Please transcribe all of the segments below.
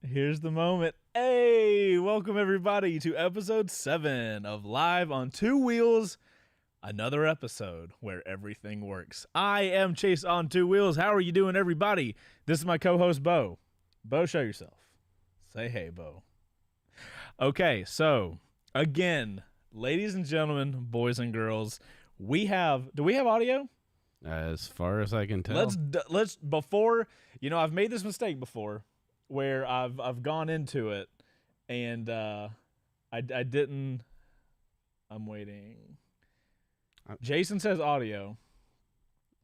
Here's the moment. Hey, welcome everybody to episode 7 of Live on Two Wheels, another episode where everything works. I am Chaseontwowheels. How are you doing, everybody? This is my co-host, Bo. Bo, show yourself. Say hey, Bo. Okay, so, again, ladies and gentlemen, boys and girls, do we have audio? As far as I can tell. Let's before, I've made this mistake before, where I've gone into it and I didn't. I'm waiting. Jason says audio.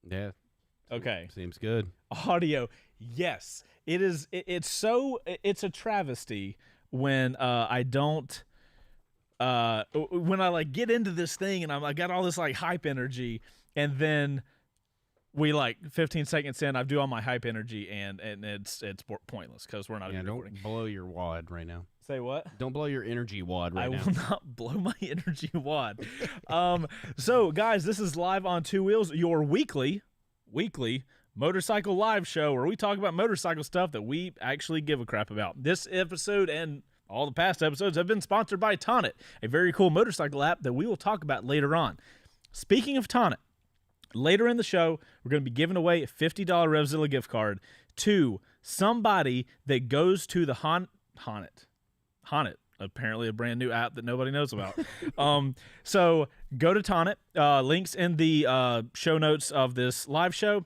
Yeah. Okay. Seems good. Audio. Yes. It is. It's a travesty when I don't. When I get into this thing and I got all this hype energy, and then we 15 seconds in, I do all my hype energy, and it's pointless because we're not even recording. Don't blow your wad right now. Say what? Don't blow your energy wad right now. I will not blow my energy wad. So, guys, this is Live on Two Wheels, your weekly motorcycle live show where we talk about motorcycle stuff that we actually give a crap about. This episode and all the past episodes have been sponsored by Tonit, a very cool motorcycle app that we will talk about later on. Speaking of Tonit, later in the show, we're going to be giving away a $50 Revzilla gift card to somebody that goes to the Tonit, apparently a brand new app that nobody knows about. So go to Tonit. Links in the show notes of this live show.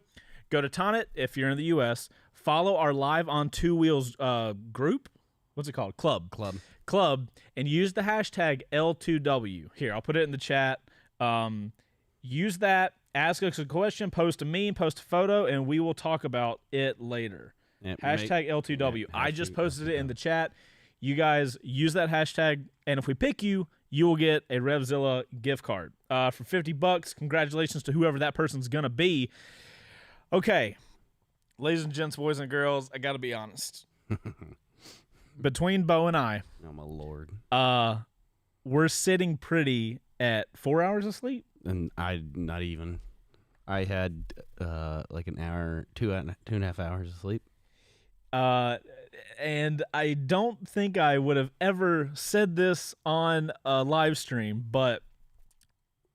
Go to Tonit if you're in the U.S. Follow our Live on Two Wheels group. What's it called? Club. And use the hashtag L2W. Here, I'll put it in the chat. Use that. Ask us a question, post a meme, post a photo, and we will talk about it later. Hashtag L2W. I just posted it in the chat. You guys use that hashtag, and if we pick you, you will get a Revzilla gift card for $50. Congratulations to whoever that person's going to be. Okay, ladies and gents, boys and girls, I got to be honest. Between Bo and I, oh my Lord, we're sitting pretty at 4 hours of sleep. And not even. I had an hour, two and a half hours of sleep. And I don't think I would have ever said this on a live stream, but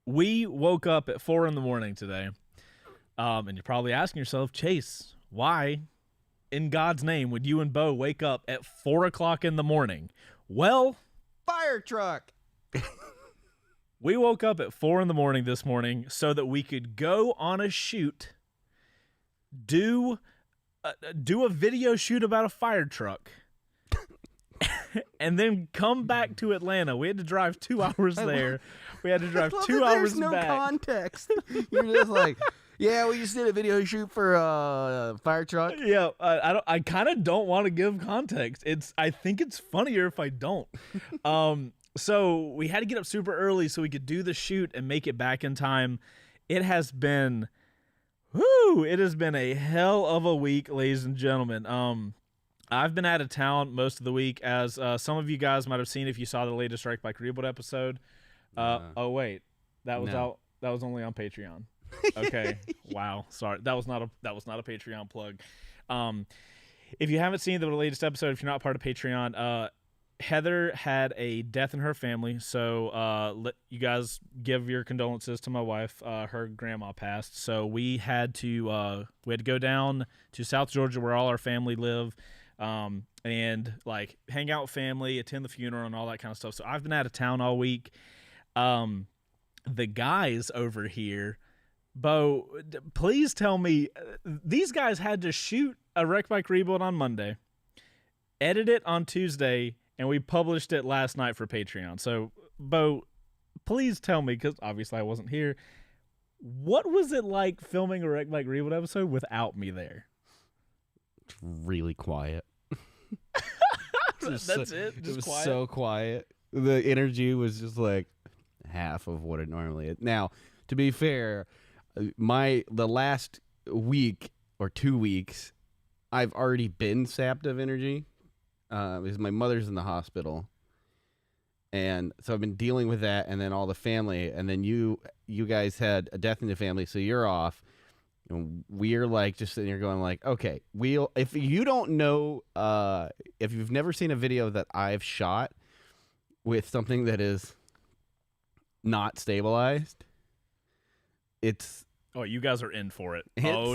we woke up at 4 a.m. today. And you're probably asking yourself, Chase, why in God's name would you and Bo wake up at 4 o'clock in the morning? Well, fire truck. We woke up at 4 a.m. this morning so that we could go on a shoot, do a video shoot about a fire truck, and then come back to Atlanta. We had to drive 2 hours there. We had to drive 2 hours there's no back. Context. You're just like, yeah, we just did a video shoot for a fire truck. Yeah, I kind of don't want to give context. I think it's funnier if I don't. So we had to get up super early so we could do the shoot and make it back in time. It has been a hell of a week, ladies and gentlemen. I've been out of town most of the week, as some of you guys might have seen if you saw the latest Strike Bike Reboot episode. Oh wait, that was out. That was only on Patreon. Okay, wow, sorry, that was not a Patreon plug. If you haven't seen the latest episode, if you're not part of Patreon, Heather had a death in her family, so you guys give your condolences to my wife. Her grandma passed, so we had to go down to South Georgia, where all our family live, and hang out with family, attend the funeral, and all that kind of stuff. So I've been out of town all week. The guys over here, Bo, please tell me, these guys had to shoot a Wreck Bike Rebuild on Monday, edit it on Tuesday, and we published it last night for Patreon. So, Bo, please tell me, because obviously I wasn't here, what was it like filming a Wreck Like Reboot episode without me there? It's really quiet. That's it? Just it was quiet? so quiet. The energy was just like half of what it normally is. Now, to be fair, the last week or 2 weeks, I've already been sapped of energy because my mother's in the hospital. And so I've been dealing with that, and then all the family, and then you guys had a death in the family, so you're off. And we're like just sitting here going like, okay, if you don't know, if you've never seen a video that I've shot with something that is not stabilized, it's you guys are in for it.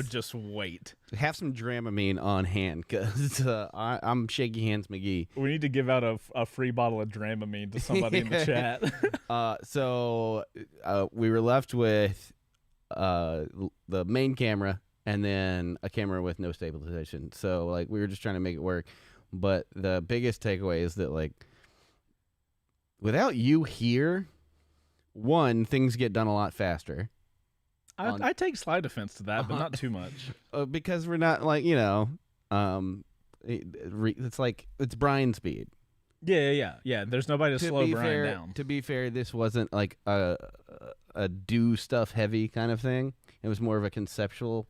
Just wait. Have some Dramamine on hand because I'm shaky hands McGee. We need to give out a free bottle of Dramamine to somebody in the chat. So we were left with the main camera and then a camera with no stabilization. So like we were just trying to make it work. But the biggest takeaway is that like without you here, one, things get done a lot faster. I take slight offense to that, but not too much. Because we're not like, it's like it's Brian speed. Yeah. There's nobody to slow Brian down. To be fair, this wasn't like a do stuff heavy kind of thing. It was more of a conceptual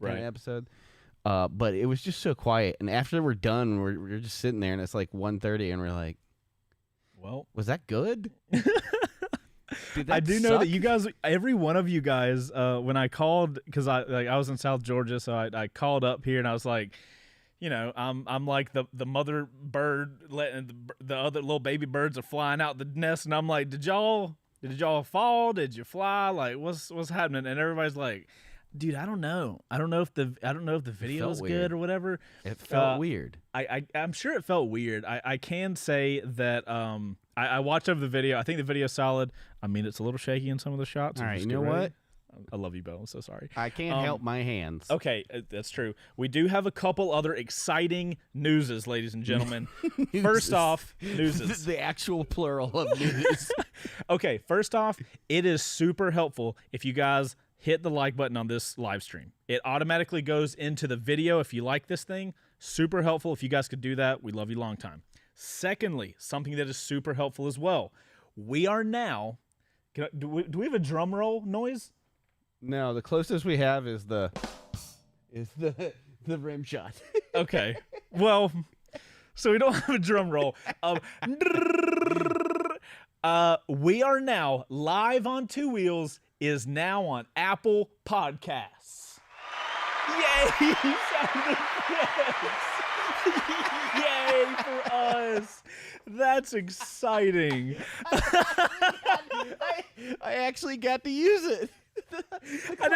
kind of episode. But it was just so quiet. And after we're done, we're just sitting there, and it's like 1:30, and we're like, well, was that good? I do know that you guys, every one of you guys, when I called, because I was in South Georgia, so I called up here and I was like, I'm like the mother bird letting the other little baby birds are flying out the nest, and I'm like, did y'all fall? Did you fly? Like, what's happening? And everybody's like, dude, I don't know. I don't know if the video is good or whatever. It felt weird. I'm sure it felt weird. I can say that I watched over the video. I think the video's solid. I mean, it's a little shaky in some of the shots. All right, you know what? I love you, Bo. I'm so sorry. I can't help my hands. Okay, that's true. We do have a couple other exciting newses, ladies and gentlemen. First off, newses. The actual plural of news. Okay, first off, it is super helpful if you guys hit the like button on this live stream. It automatically goes into the video if you like this thing. Super helpful. If you guys could do that, we love you long time. Secondly, something that is super helpful as well. We are now... do we have a drum roll noise? No, the closest we have is the rim shot. Okay. Well, so we don't have a drum roll. We are now live on Two Wheels, is now on Apple Podcasts. Yay! Sound effects. Yay for us. That's exciting. I actually got to use it.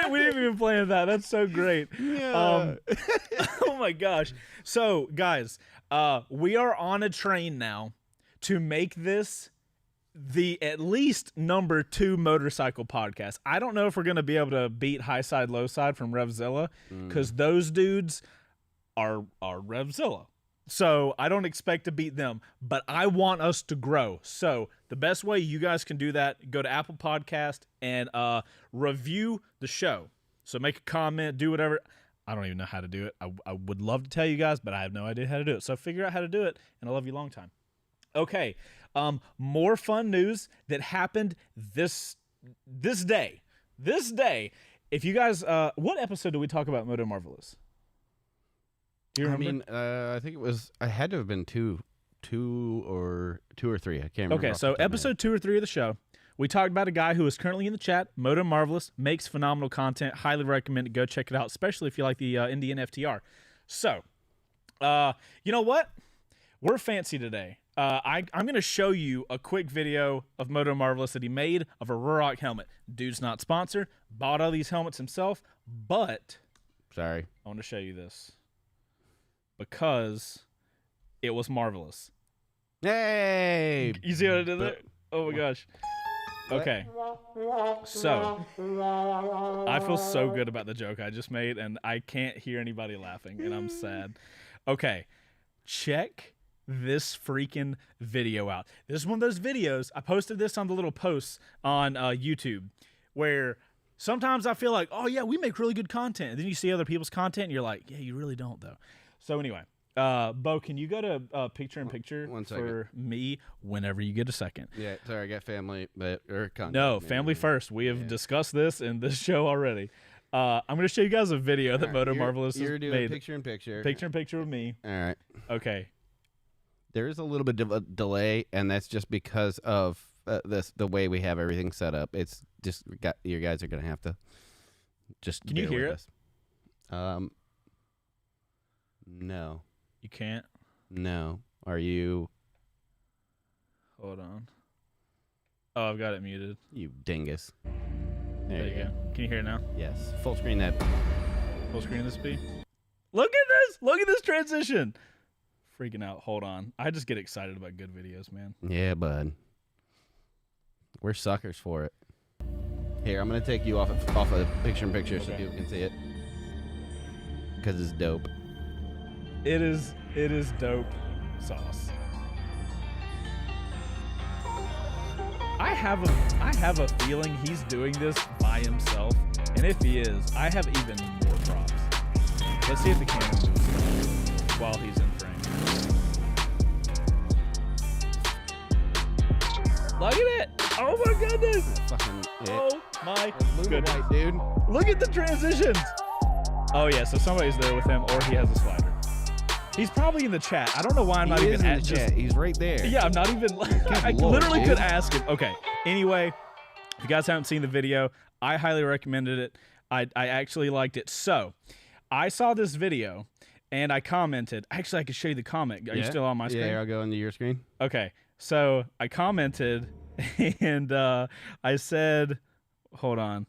We didn't even plan that. That's so great. Yeah. Oh my gosh. So guys, we are on a train now to make this the at least number 2 motorcycle podcast. I don't know if we're going to be able to beat High Side Low Side from Revzilla, because those dudes are Revzilla. So I don't expect to beat them, but I want us to grow. So the best way you guys can do that, go to Apple Podcast and review the show. So make a comment, do whatever. I don't even know how to do it. I would love to tell you guys, but I have no idea how to do it. So figure out how to do it, and I love you long time. Okay, more fun news that happened this day. This day, if you guys, what episode did we talk about Moto Marvelous? Do you remember? I mean, I think it was. I had to have been two or 3. I can't remember. Okay, so episode 2 or 3 of the show, we talked about a guy who is currently in the chat. Moto Marvelous, makes phenomenal content. Highly recommend it. Go check it out, especially if you like the Indian FTR. So, you know what? We're fancy today. I'm going to show you a quick video of Moto Marvelous that he made of a Ruroc helmet. Dude's not sponsored. Bought all these helmets himself, but sorry, I want to show you this because it was marvelous. Hey! You see what I did there? Oh my gosh. Okay. So, I feel so good about the joke I just made, and I can't hear anybody laughing, and I'm sad. Okay. Check this freaking video out. This is one of those videos. I posted this on the little posts on YouTube where sometimes I feel like, oh yeah, we make really good content, and then you see other people's content, and you're like, yeah, you really don't though. So anyway, Bo, can you go to picture in picture for me whenever you get a second? Yeah, sorry, I got family, but or content. No, family first. We have discussed this in this show already. I'm going to show you guys a video that Moto Marvelous has made. Picture in picture. Picture in picture with me. All right. Okay. There is a little bit of a delay, and that's just because of the way we have everything set up. It's just you guys are going to have to just. Can you hear it? No. You can't? No. Are you? Hold on. Oh, I've got it muted. You dingus. There you go. Can you hear it now? Yes. Full screen that. Full screen this be? Look at this! Look at this transition! Freaking out. Hold on. I just get excited about good videos, man. Yeah, bud. We're suckers for it. Here, I'm going to take you off of picture in picture so people can see it. Because it's dope. It is dope sauce. I have a feeling he's doing this by himself, and if he is, I have even more props. Let's see if the camera moves while he's in frame. Look at it! Oh my goodness! Oh my goodness, white, dude! Look at the transitions. Oh yeah, so somebody's there with him, or he has a slider. He's probably in the chat. I don't know why I'm not even in the chat. He's right there. Yeah, I'm not even. I literally could ask him. Okay. Anyway, if you guys haven't seen the video, I highly recommended it. I actually liked it. So, I saw this video and I commented. Actually, I could show you the comment. Are you still on my screen? Yeah, I'll go into your screen. Okay. So I commented and I said, hold on.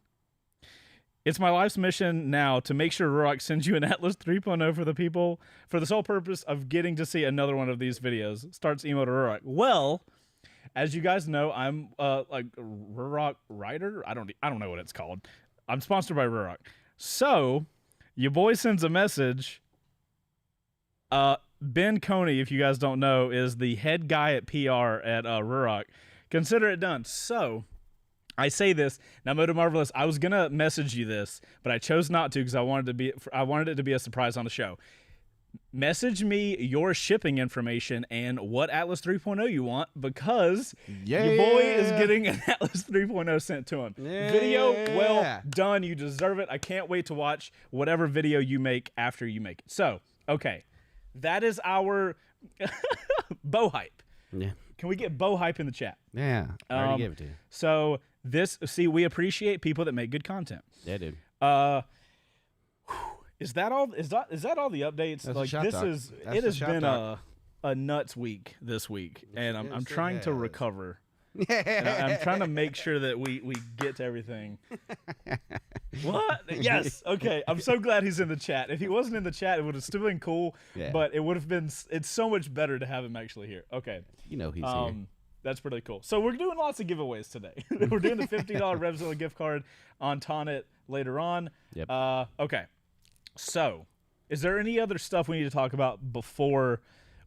It's my life's mission now to make sure Ruroc sends you an Atlas 3.0 for the people for the sole purpose of getting to see another one of these videos. Starts emo to Ruroc. Well, as you guys know, I'm like Ruroc writer. I don't know what it's called. I'm sponsored by Ruroc. So, your boy sends a message. Ben Coney, if you guys don't know, is the head guy at PR at Ruroc. Consider it done. So, I say this now, Moto Marvelous. I was gonna message you this, but I chose not to because I wanted it to be a surprise on the show. Message me your shipping information and what Atlas 3.0 you want, because your boy is getting an Atlas 3.0 sent to him. Video well done. You deserve it. I can't wait to watch whatever video you make after you make it. So, okay, that is our Bo hype. Yeah. Can we get Bo hype in the chat? Yeah, I already gave it to you. So we appreciate people that make good content. Yeah, dude. Is that all? Is that all the updates? That's like it has been a nuts week this week, and I'm trying to recover. And I'm trying to make sure that we get to everything. What? Yes. Okay. I'm so glad he's in the chat. If he wasn't in the chat, it would have still been cool. Yeah. But it would have been. It's so much better to have him actually here. Okay. You know he's here. That's pretty cool. So we're doing lots of giveaways today. We're doing the $50 Revzilla gift card on Tonit later on. Yep. Okay. So, is there any other stuff we need to talk about before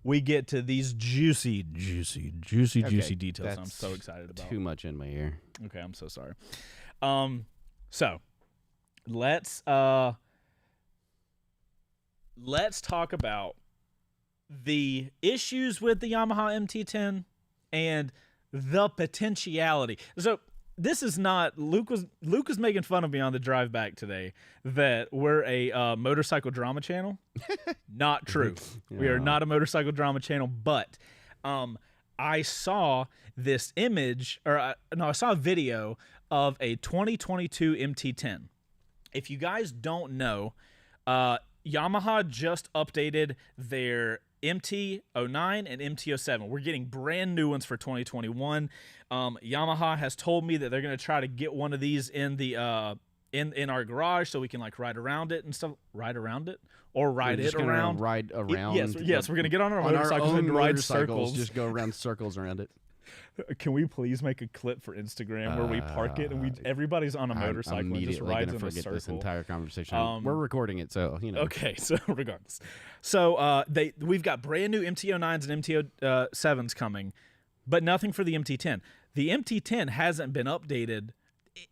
we get to these juicy details I'm so excited about? Too much in my ear. Okay, I'm so sorry. So let's talk about the issues with the Yamaha MT-10 and the potentiality. So this is not Luke was making fun of me on the drive back today that we're a motorcycle drama channel. Not true. We are not a motorcycle drama channel, but I saw this image, I saw a video of a 2022 MT-10. If you guys don't know, Yamaha just updated their MT-09 and MT-07. We're getting brand new ones for 2021. Yamaha has told me that they're going to try to get one of these in the in our garage so we can like ride around it and stuff. Ride around it or ride it around. Ride around. Yes, we're going to get on our motorcycles and ride circles. Just go around circles around it. Can we please make a clip for Instagram where we park it and every's on a motorcycle and just rides in a circle? This entire conversation. We're recording it, so you know. Okay, so regardless, so we've got brand new MT-09s and MT-07s coming, but nothing for the MT-10. The MT-10 hasn't been updated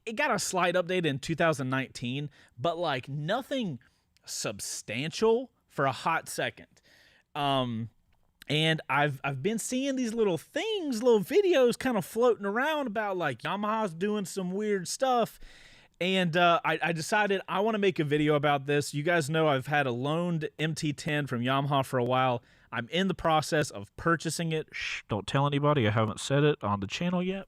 it got a slight update in 2019, but like nothing substantial for a hot second. And I've been seeing these little things, little videos kind of floating around about like Yamaha's doing some weird stuff. And I decided I want to make a video about this. You guys know I've had a loaned MT-10 from Yamaha for a while. I'm in the process of purchasing it. Shh, don't tell anybody. I haven't said it on the channel yet.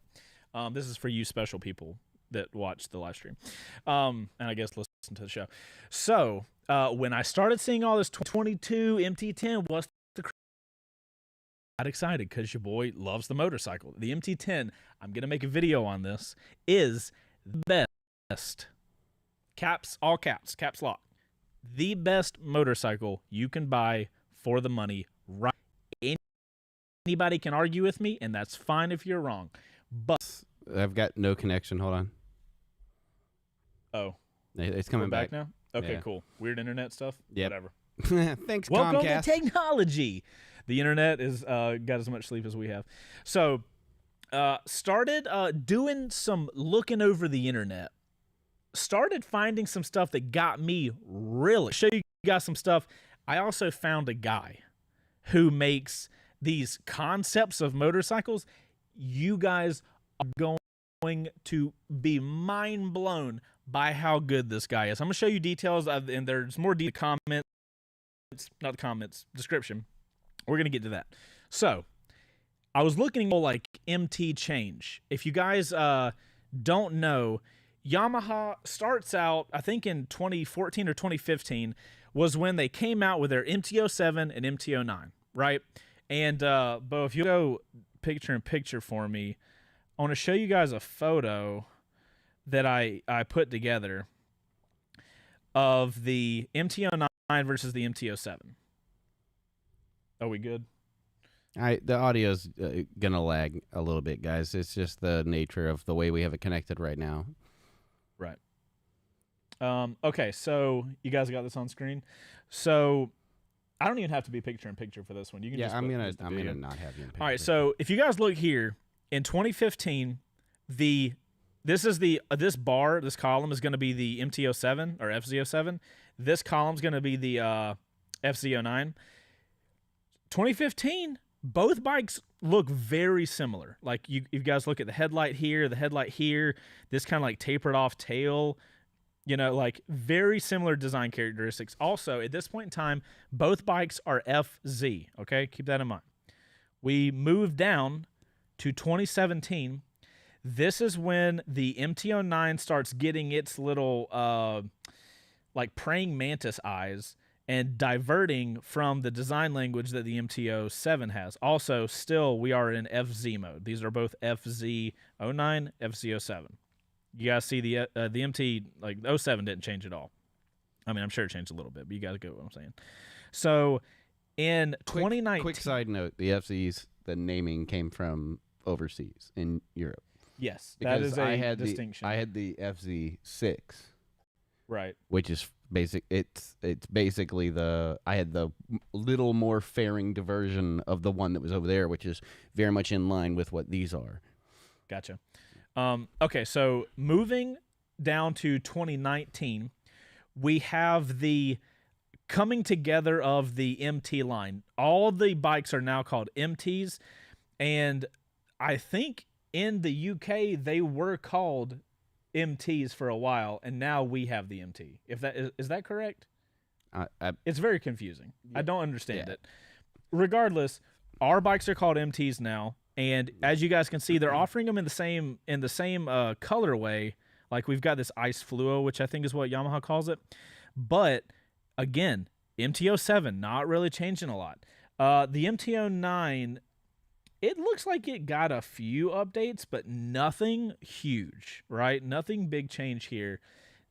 This is for you special people that watch the live stream. And I guess listen to the show. So when I started seeing all this 22 MT-10, what's the got excited because your boy loves the motorcycle. The MT-10, I'm going to make a video on this, is the best. Caps, all caps, caps lock. The best motorcycle you can buy for the money. Right? Anybody can argue with me, and that's fine if you're wrong. But I've got no connection. Hold on. Oh. It's coming back now? Okay, yeah. Cool. Weird internet stuff? Yep. Whatever. Thanks, Welcome Comcast. to technology. The internet is got as much sleep as we have. So started doing some looking over the internet. Started finding some stuff that got me really. Show you guys some stuff. I also found a guy who makes these concepts of motorcycles. You guys are going to be mind blown by how good this guy is. I'm gonna show you details, and there's more comments, not comments, description. We're gonna get to that. So I was looking at like MT change. If you guys don't know, Yamaha starts out, I think in 2014 or 2015 was when they came out with their MT-07 and MT-09, right? And Bo, if you go picture in picture for me, I want to show you guys a photo that I put together of the MT-09 versus the MT-07. Are we good? The audio's gonna lag a little bit, guys. It's just the nature of the way we have it connected right now. Right. Okay, so you guys got this on screen. So I don't even have to be picture in picture for this one. You can just I'm gonna not have you in picture. All right, so if you guys look here in 2015, this bar, this column is going to be the MT-07 or FZ-07. This column is going to be the FZ-09. 2015, both bikes look very similar. Like you guys look at the headlight here, this kind of like tapered off tail, you know, like very similar design characteristics. Also, at this point in time, both bikes are FZ, okay? Keep that in mind. We moved down to 2017. This is when the MT-09 starts getting its little like praying mantis eyes and diverting from the design language that the MT-07 has. Also, still, we are in FZ mode. These are both FZ-09, FZ-07. You guys see the MT, like, 07 didn't change at all. I mean, I'm sure it changed a little bit, but you guys get what I'm saying. So, in 2019... Quick side note, the FZs, the naming came from overseas in Europe. Yes, because that is a distinction. I had the FZ6. Right. Which is basic. It's basically I had the little more fairing version of the one that was over there, which is very much in line with what these are. Gotcha. Okay, so moving down to 2019, we have the coming together of the MT line. All the bikes are now called MTs, and I think in the UK they were called MTs for a while, and now we have the MT. If that is that correct? It's very confusing. Yeah. I don't understand it. Regardless, our bikes are called MTs now, and as you guys can see, they're offering them in the same colorway. Like we've got this ice fluo, which I think is what Yamaha calls it. But again, MT-07 not really changing a lot. The MT-09, it looks like it got a few updates, but nothing huge, right? Nothing big change here.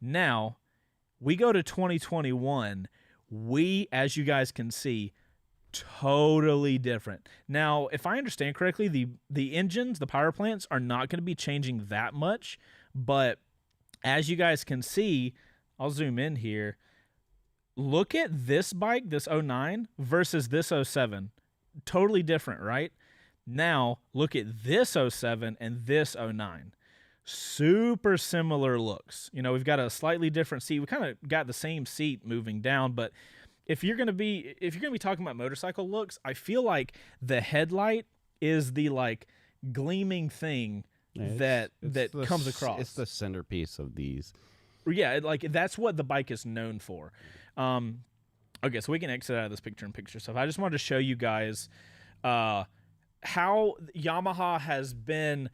Now, we go to 2021. We, as you guys can see, totally different. Now, if I understand correctly, the engines, the power plants are not going to be changing that much, but as you guys can see, I'll zoom in here. Look at this bike, this 09 versus this 07. Totally different, right? Now, look at this 07 and this 09. super similar looks. You know, we've got a slightly different seat. We kind of got the same seat moving down, but if you're gonna be talking about motorcycle looks, I feel like the headlight is the like gleaming thing that comes across. It's the centerpiece of these. Yeah, like that's what the bike is known for. Okay, so we can exit out of this picture-in-picture stuff. I just wanted to show you guys how Yamaha has been,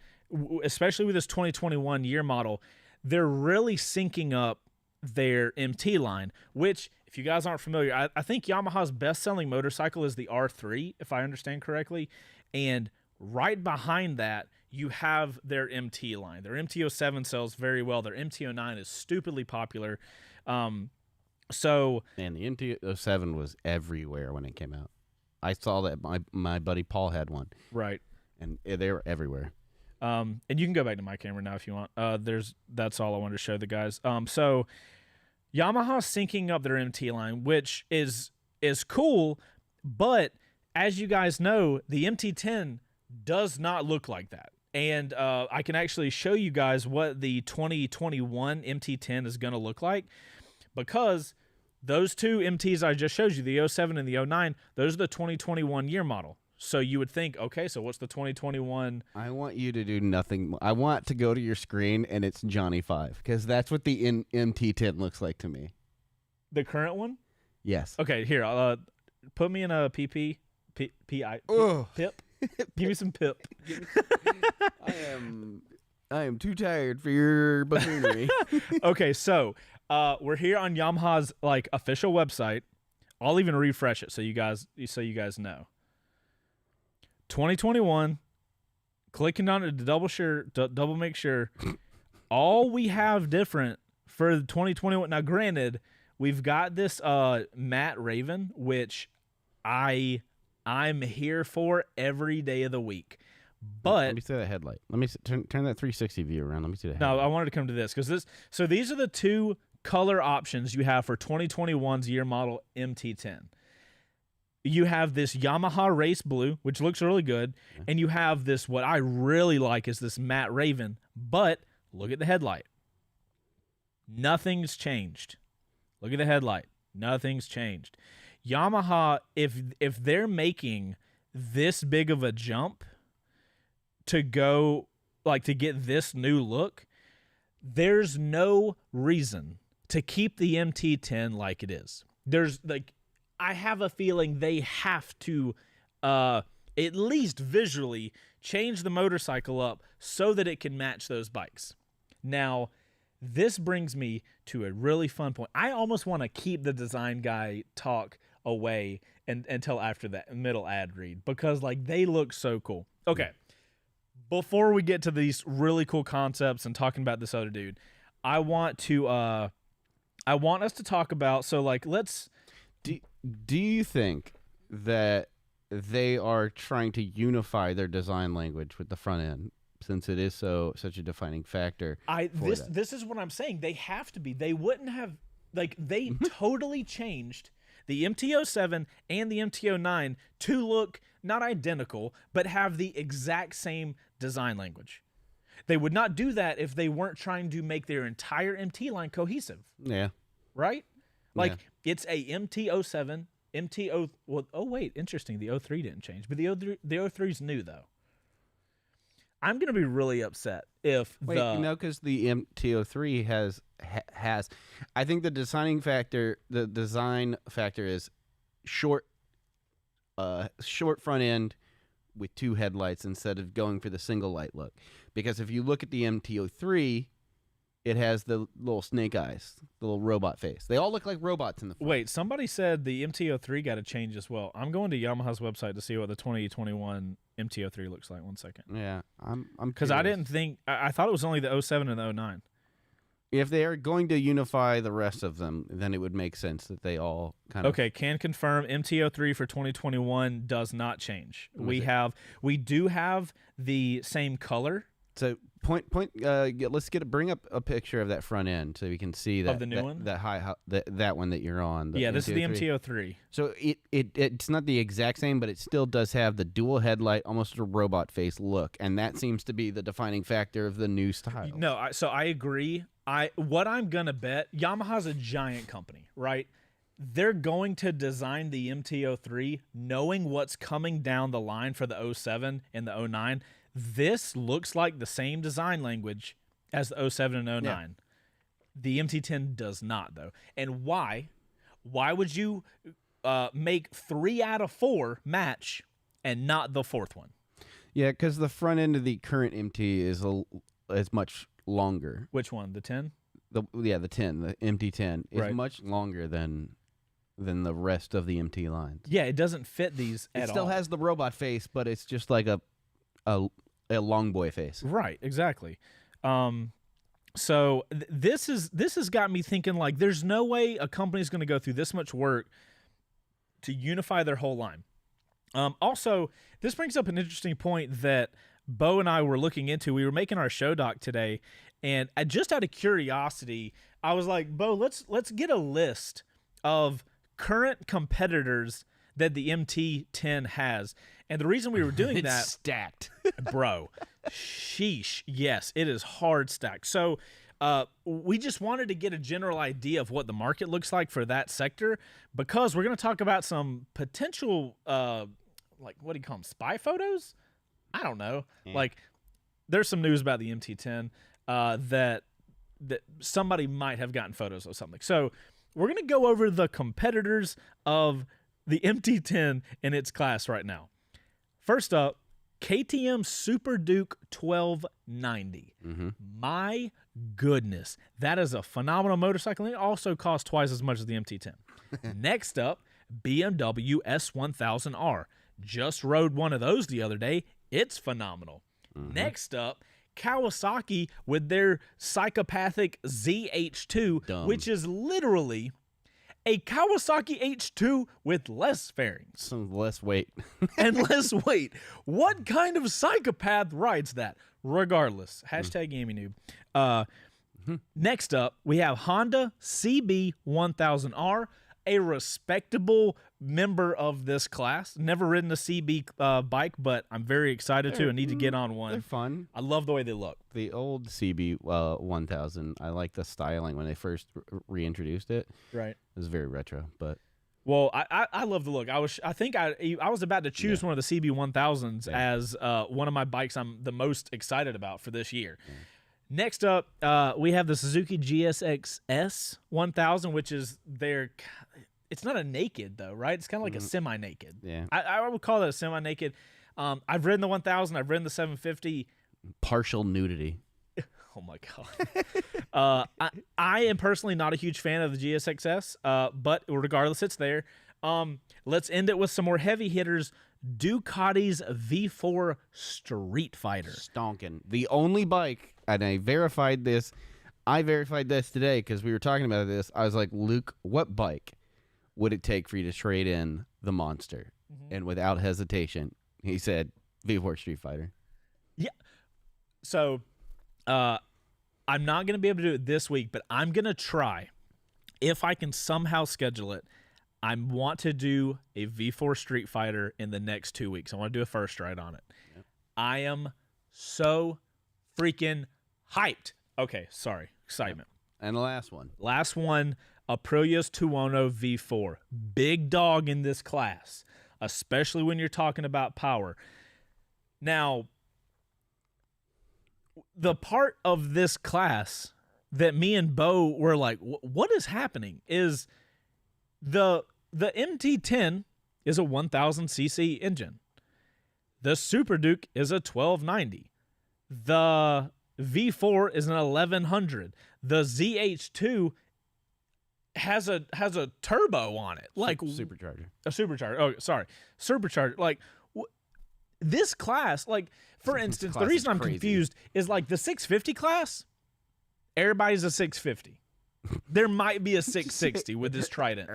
especially with this 2021 year model, they're really syncing up their MT line, which, if you guys aren't familiar, I think Yamaha's best-selling motorcycle is the R3, if I understand correctly, and right behind that, you have their MT line. Their MT-07 sells very well. Their MT-09 is stupidly popular. And the MT-07 was everywhere when it came out. I saw that my buddy Paul had one. Right. And they were everywhere. And you can go back to my camera now if you want. That's all I wanted to show the guys. So Yamaha's syncing up their MT line, which is cool, but as you guys know, the MT-10 does not look like that. And I can actually show you guys what the 2021 MT-10 is going to look like, because those two MTs I just showed you, the 07 and the 09, those are the 2021 year model. So you would think, okay, so what's the 2021? I want you to do nothing. I want to go to your screen and it's Johnny 5, because that's what the MT-10 looks like to me. The current one? Yes. Okay, here, put me in a PP. Pip. Give me some pip. I am too tired for your buffoonery. Okay, so we're here on Yamaha's like official website. I'll even refresh it so you guys know. 2021. Clicking on it to double make sure. All we have different for 2021. Now, granted, we've got this matte Raven, which I'm here for every day of the week. But let me see the headlight. Let me turn that 360 view around. Let me see the headlight. No, I wanted to come to this because so these are the two color options you have for 2021's year model MT-10. You have this Yamaha Race Blue, which looks really good, and you have this, what I really like is this matte Raven, but look at the headlight. Nothing's changed. Look at the headlight. Nothing's changed. Yamaha, if they're making this big of a jump to go, like, to get this new look, there's no reason to keep the MT-10 like it is. There's, like, I have a feeling they have to at least visually change the motorcycle up so that it can match those bikes. Now, this brings me to a really fun point. I almost want to keep the design guy talk away until after that middle ad read, because like they look so cool. Okay. Before we get to these really cool concepts and talking about this other dude, I want us to talk about, so like let's do you think that they are trying to unify their design language with the front end, since it is such a defining factor? This is what I'm saying. They have to be. They wouldn't have, like, they totally changed the MT-07 and the MT-09 to look not identical, but have the exact same design language. They would not do that if they weren't trying to make their entire MT line cohesive. Yeah. Right? Like, it's a MT-07, oh wait, interesting, the 03 didn't change, but the 03's new, though. I'm going to be really upset if because the MT-03 has, I think the design factor is short front end with two headlights instead of going for the single light look. Because if you look at the MT-03, it has the little snake eyes, the little robot face. They all look like robots in the front. Wait, somebody said the MT-03 got to change as well. I'm going to Yamaha's website to see what the 2021 MT-03 looks like. 1 second. Yeah, I'm because I didn't think I thought it was only the 07 and the 09. If they are going to unify the rest of them, then it would make sense that they all kind of... Okay, can confirm MT-03 for 2021 does not change. We do have the same color So let's bring up a picture of that front end so we can see that of the new one, that one that you're on. Yeah, this is the MT-03. So it's not the exact same, but it still does have the dual headlight, almost a robot face look, and that seems to be the defining factor of the new style. No, so I agree. What I'm gonna bet, Yamaha's a giant company, right? They're going to design the MT-03 knowing what's coming down the line for the 07 and the 09. This looks like the same design language as the 07 and 09. Yeah. The MT-10 does not, though. And why? Why would you make 3 out of 4 match and not the 4th one? Yeah, because the front end of the current MT is much longer. Which one? The 10? The 10, the MT-10 is much longer than the rest of the MT lines. Yeah, it doesn't fit these at all. It still has the robot face, but it's just like a long boy face. Right, exactly. So this has got me thinking, like, there's no way a company's going to go through this much work to unify their whole line. Also, this brings up an interesting point that Bo and I were looking into. We were making our show doc today, and just out of curiosity, I was like, Bo, let's get a list of current competitors that the MT-10 has. And the reason we were doing that, stacked. Bro, sheesh, yes, it is hard stacked. So we just wanted to get a general idea of what the market looks like for that sector, because we're going to talk about some potential like, what do you call them, spy photos? I don't know. Yeah. Like, there's some news about the MT-10 that somebody might have gotten photos of something. So we're going to go over the competitors of the MT-10 in its class right now. First up, KTM Super Duke 1290. Mm-hmm. My goodness, that is a phenomenal motorcycle, and it also costs twice as much as the MT-10. Next up, BMW S1000R. Just rode one of those the other day. It's phenomenal. Mm-hmm. Next up, Kawasaki with their psychopathic ZH2, which is literally a Kawasaki H2 with less fairings. Some less weight. And less weight. What kind of psychopath rides that? Regardless. Hashtag gaming noob. Next up, we have Honda CB1000R, a respectable member of this class. Never ridden a CB bike, but I'm very excited to and need to get on one. They're fun. I love the way they look. The old CB 1000, I like the styling when they first reintroduced it. Right. It was very retro, but well, I love the look. I was about to choose one of the CB 1000s as one of my bikes I'm the most excited about for this year. Yeah. Next up, we have the Suzuki GSX-S 1000, which is it's not a naked, though, right? It's kind of like a semi-naked. Yeah. I would call that a semi-naked. I've ridden the 1000. I've ridden the 750. Partial nudity. Oh, my God. I am personally not a huge fan of the GSX-S, but regardless, it's there. Let's end it with some more heavy hitters. Ducati's V4 Street Fighter. Stonkin'. The only bike, and I verified this today because we were talking about this. I was like, Luke, what bike would it take for you to trade in the Monster? Mm-hmm. And without hesitation, he said V4 Street Fighter. Yeah. So I'm not going to be able to do it this week, but I'm going to try. If I can somehow schedule it, I want to do a V4 Street Fighter in the next 2 weeks. I want to do a first ride on it. Yep. I am so freaking hyped. Okay, sorry. Excitement. Yep. And the last one. Last one, Aprilia's Tuono V4. Big dog in this class, especially when you're talking about power. Now, the part of this class that me and Bo were like, what is happening is the MT-10 is a 1000cc engine. The Super Duke is a 1290. The V4 is an 1100. The ZH2 has a turbo on it, like supercharger. A supercharger. Oh, sorry, supercharger. Like this class, like for instance, the reason I'm confused is like the 650 class. Everybody's a 650. There might be a 660 with this Trident.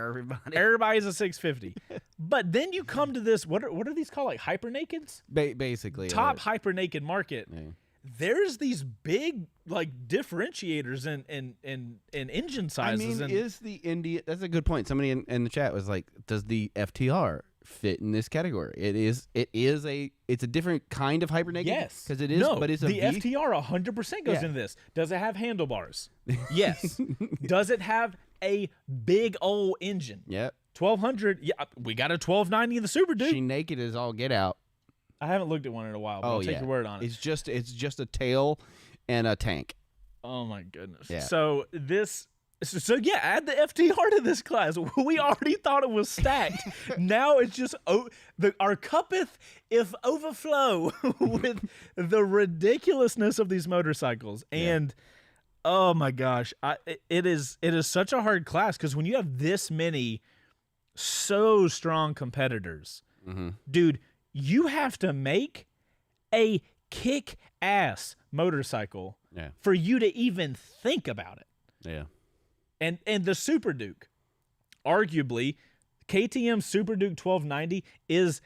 Everybody's a 650. But then you come to this, what are these called? Like hyper nakeds? Basically. Top hyper naked market. Yeah. there's these big like differentiators in engine sizes. I mean, is the India? That's a good point. Somebody in the chat was like, "Does the FTR fit in this category?" It's a different kind of hyper naked. Yes, because it is. No, but it's the a V. FTR 100% goes into this. Does it have handlebars? Yes. Does it have a big old engine? Yep. 1200. Yeah, we got a 1290 in the Super Duke. She naked as all get out. I haven't looked at one in a while, but I'll take your word on it. It's just a tail and a tank. Oh my goodness. Yeah. So add the FTR to this class. We already thought it was stacked. Now it's just our cuppeth if overflow with the ridiculousness of these motorcycles. And oh my gosh, it is such a hard class because when you have this many so strong competitors, dude, you have to make a kick-ass motorcycle for you to even think about it. Yeah. And the Super Duke, arguably, KTM Super Duke 1290 is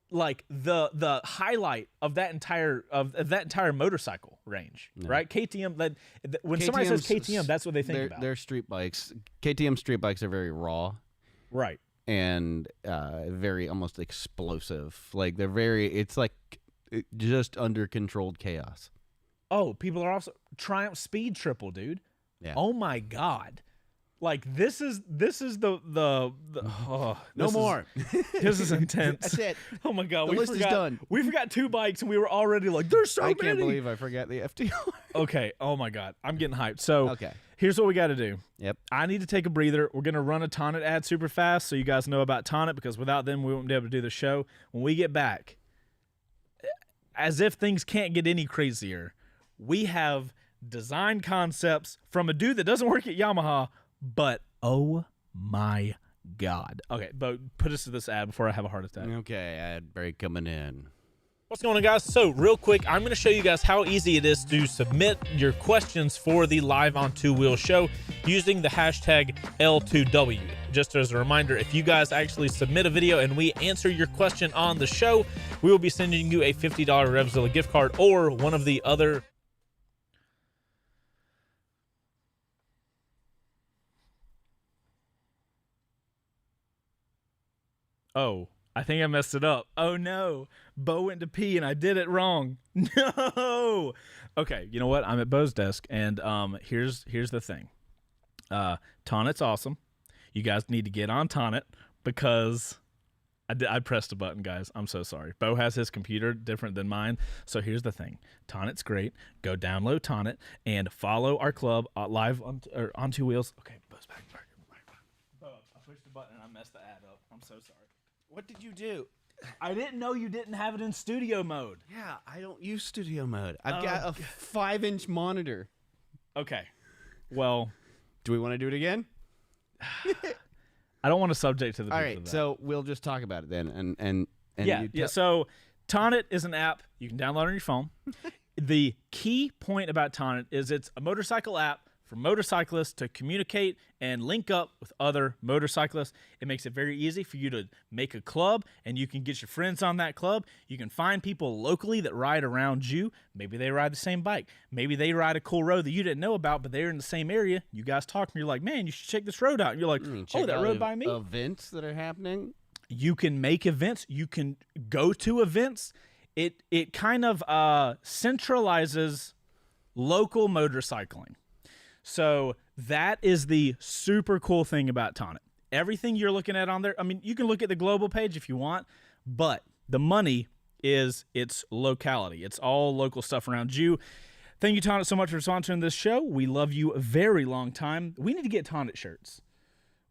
like the highlight of that entire motorcycle range, right? KTM. When somebody says KTM, that's what they think about. Their street bikes. KTM street bikes are very raw, right? And very almost explosive. Like they're very. It's like just under controlled chaos. Oh, people are also Triumph Speed Triple, dude. Yeah. Oh my God. Like this is the no more. This is intense. That's it. Oh my God, the list is done. We forgot 2 bikes and we were already like, there's so many. I can't believe I forgot the FTR. Okay. Oh my God, I'm getting hyped. So okay, here's what we got to do. Yep. I need to take a breather. We're gonna run a Tonit ad super fast so you guys know about Tonit because without them we won't be able to do the show. When we get back, as if things can't get any crazier, we have design concepts from a dude that doesn't work at Yamaha. But oh my God. Okay, but put us to this ad before I have a heart attack. Okay, ad break coming in. What's going on, guys? So real quick, I'm going to show you guys how easy it is to submit your questions for the Live on Two Wheels show using the hashtag L2W. Just as a reminder, if you guys actually submit a video and we answer your question on the show, we will be sending you a $50 Revzilla gift card or one of the other... Oh, I think I messed it up. Oh no, Bo went to pee and I did it wrong. No. Okay, you know what? I'm at Bo's desk and here's the thing. Tonit's awesome. You guys need to get on Tonit because I pressed a button, guys. I'm so sorry. Bo has his computer different than mine. So here's the thing. Tonit's great. Go download Tonit and follow our club live on Two Wheels. Okay, Bo's back. Bo, I pushed the button and I messed the ad up. I'm so sorry. What did you do? I didn't know you didn't have it in studio mode. Yeah, I don't use studio mode. I've got a 5-inch monitor. Okay. Well, do we want to do it again? I don't want to subject to the. All right, so we'll just talk about it then, and yeah. So Tonit is an app you can download on your phone. The key point about Tonit is it's a motorcycle app for motorcyclists to communicate and link up with other motorcyclists. It makes it very easy for you to make a club, and you can get your friends on that club. You can find people locally that ride around you. Maybe they ride the same bike. Maybe they ride a cool road that you didn't know about, but they're in the same area. You guys talk, and you're like, man, you should check this road out. And you're like, oh, that road by me? Events that are happening. You can make events. You can go to events. It kind of centralizes local motorcycling. So that is the super cool thing about Tonit. Everything you're looking at on there, I mean, you can look at the global page if you want, but the money is its locality. It's all local stuff around you. Thank you, Tonit, so much for sponsoring this show. We love you a very long time. We need to get Tonit shirts.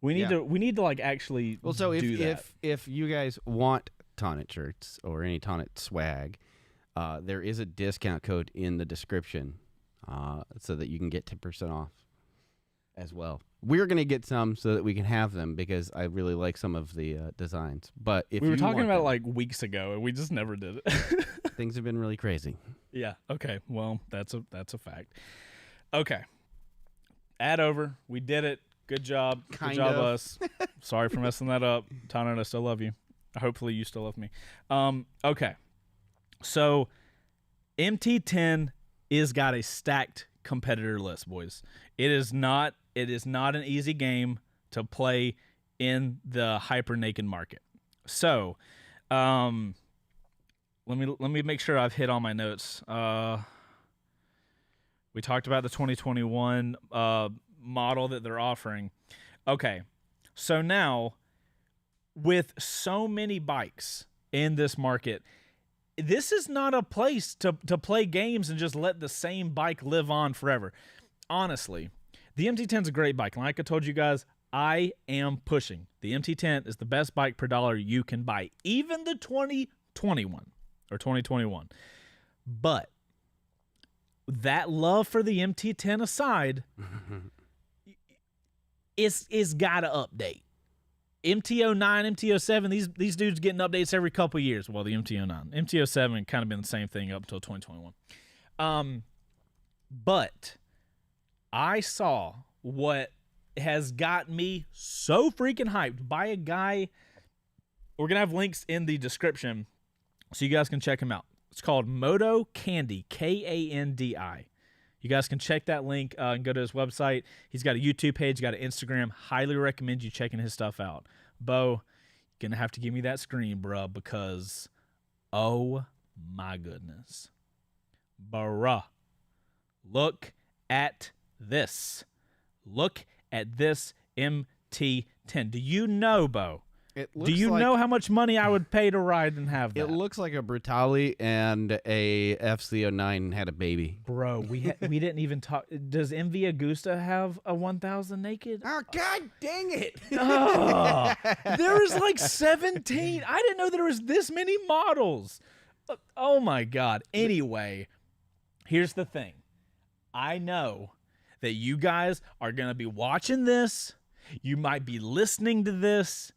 We need to like actually do that. If you guys want Tonit shirts or any Tonit swag, there is a discount code in the description. So that you can get 10% off as well. We're going to get some so that we can have them because I really like some of the designs. But if we were talking about them, like weeks ago and we just never did it. Things have been really crazy. Yeah. Okay. Well, that's a fact. Okay. Ad over. We did it. Good job. Good job, us. Sorry for messing that up. Tonit, I still love you. Hopefully you still love me. Okay. So MT-10 is got a stacked competitor list, boys. It is not an easy game to play in the hyper naked market. So, let me make sure I've hit all my notes. We talked about the 2021 model that they're offering. Okay, so now with so many bikes in this market, this is not a place to play games and just let the same bike live on forever. Honestly, the MT-10 is a great bike. Like I told you guys, I am pushing. The MT-10 is the best bike per dollar you can buy, even the 2021 or 2021. But that love for the MT-10 aside, it's got to update. MT-09, MT-07, these dudes getting updates every couple years. Well, the MT-09. MT-07 kind of been the same thing up until 2021. But I saw what has got me so freaking hyped by a guy. We're going to have links in the description so you guys can check him out. It's called Moto Candy, Kandi. You guys can check that link and go to his website. He's got a YouTube page, got an Instagram. Highly recommend you checking his stuff out. Bo, you're going to have to give me that screen, bruh, because, oh my goodness. Bruh, look at this. Look at this MT-10. Do you know, Bo? Do you know how much money I would pay to ride and have that? It looks like a Brutale and a FC09 had a baby. Bro, we didn't even talk. Does MV Agusta have a 1000 naked? Oh, God dang it. Oh, there was like 17. I didn't know there was this many models. Oh, my God. Anyway, here's the thing. I know that you guys are going to be watching this. You might be listening to this.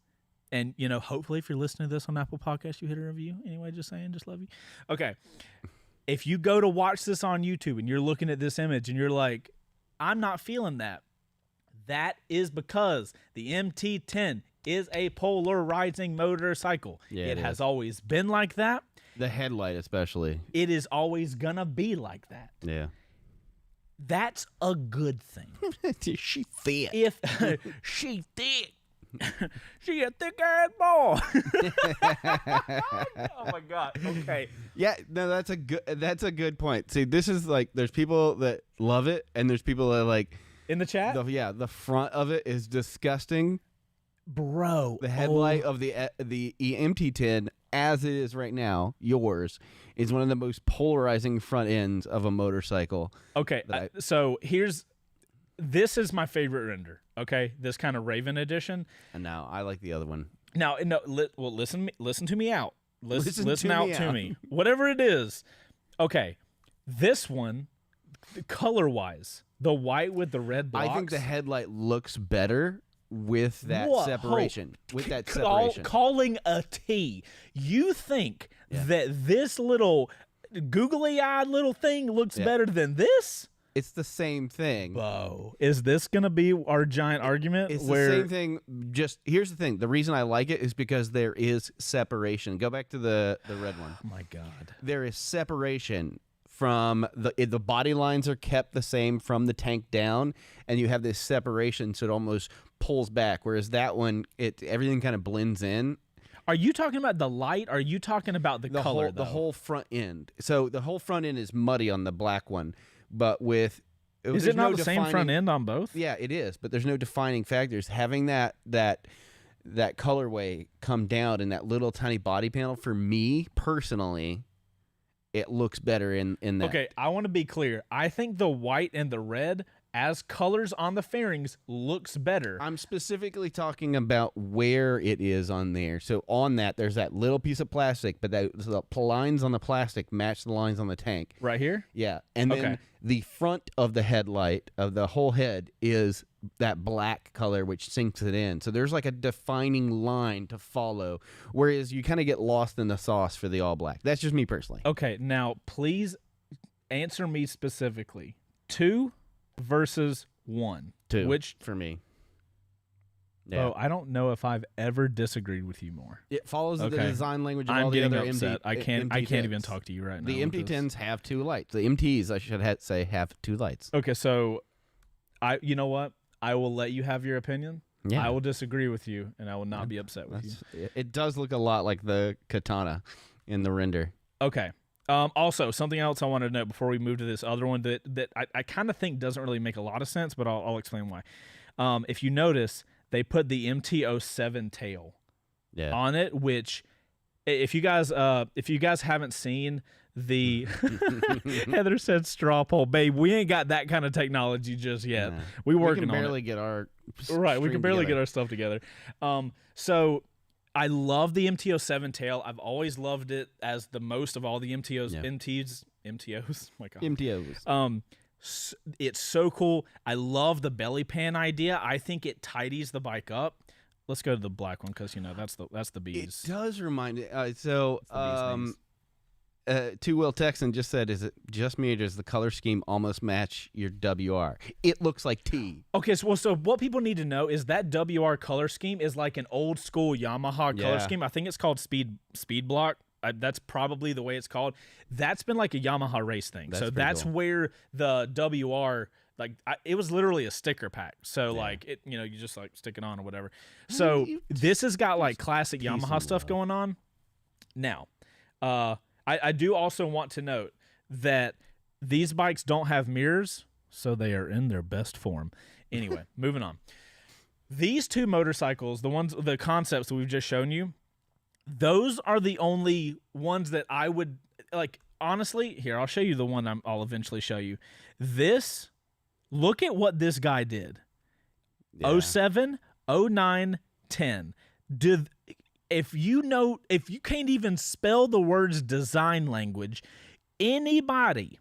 And, you know, hopefully if you're listening to this on Apple Podcasts, you hit a review. Anyway, just saying, just love you. Okay. If you go to watch this on YouTube and you're looking at this image and you're like, I'm not feeling that, that is because the MT-10 is a polarizing motorcycle. Yeah, it has always been like that. The headlight especially. It is always going to be like that. Yeah. That's a good thing. She thick. If she thick. She a thick ass ball. Oh my God. Okay. Yeah, no, that's a good point. See, this is like there's people that love it and there's people that like in the chat. The front of it is disgusting. Bro, the headlight of the MT-10 as it is right now, yours, is one of the most polarizing front ends of a motorcycle. Okay, so this is my favorite render. Okay, this kind of Raven edition. And now I like the other one. Now, listen to me out. Listen out to me. Whatever it is. Okay, this one, color-wise, the white with the red blocks. I think the headlight looks better with that separation. With that separation. Calling a T. You think that this little googly-eyed little thing looks better than this? It's the same thing. Whoa. Is this going to be our giant argument? It's the same thing. Just here's the thing. The reason I like it is because there is separation. Go back to the red one. Oh, my God. There is separation from the body lines are kept the same from the tank down, and you have this separation so it almost pulls back, whereas that one, everything kind of blends in. Are you talking about the light? Or are you talking about the color, the whole front end. So the whole front end is muddy on the black one. But is it not the same front end on both? Yeah, it is. But there's no defining factors. Having that colorway come down in that little tiny body panel, for me personally, it looks better in that. Okay, I want to be clear. I think the white and the red as colors on the fairings looks better. I'm specifically talking about where it is on there. So on that, there's that little piece of plastic, but the lines on the plastic match the lines on the tank. Right here? Yeah. And then the front of the headlight of the whole head is that black color, which sinks it in. So there's like a defining line to follow, whereas you kind of get lost in the sauce for the all black. That's just me personally. Okay, now please answer me specifically. 2 versus 1. 2 which for me. Yeah. Oh, I don't know if I've ever disagreed with you more. It follows the Okay. design language of I'm all the getting other upset. I can't even MT10s. talk to you right now. The with this. MT10s have 2 lights. The MTs, I should say, have 2 lights. Okay, so you know what? I will let you have your opinion. Yeah. I will disagree with you, and I will not be upset with you. It does look a lot like the Katana in the render. Okay. Also, something else I wanted to note before we move to this other one that I kind of think doesn't really make a lot of sense, but I'll explain why. If you notice, they put the MT-07 tail on it, which if you guys haven't seen the Heather said straw poll, babe, we ain't got that kind of technology just yet. Nah. We working can on barely it. get our We can barely together. get our stuff together. So I love the MT-07 tail. I've always loved it as the most of all the MTOs. My God. MTOs. It's so cool. I love the belly pan idea. I think it tidies the bike up. Let's go to the black one because that's the bees. It does remind me. Two Will Texan just said, "Is it just me or does the color scheme almost match your WR? It looks like T." Okay, so what people need to know is that WR color scheme is like an old school Yamaha color scheme. I think it's called Speed Block. That's probably the way it's called. That's been like a Yamaha race thing. That's cool. where the WR, it was literally a sticker pack. So you just like stick it on or whatever. So this has got like classic Yamaha stuff going on. Now, I do also want to note that these bikes don't have mirrors, so they are in their best form. Anyway, moving on. These 2 motorcycles, the concepts that we've just shown you, those are the only ones that I would like. Honestly, here, I'll show you the one I'll eventually show you. This, look at what this guy did. 07, 09, 10. If you can't even spell the words design language, anybody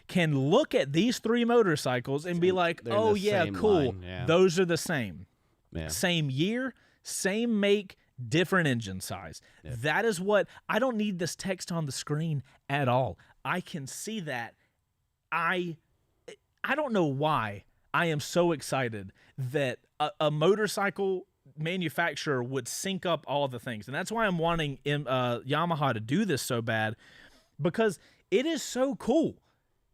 can look at these 3 motorcycles and be like, oh yeah, cool. Those are the same. Yeah. Same year, same make, different engine size. Yeah. That is what I don't need this text on the screen at all. I can see that. I don't know why I am so excited that a motorcycle manufacturer would sync up all the things, and that's why I'm wanting Yamaha to do this so bad, because it is so cool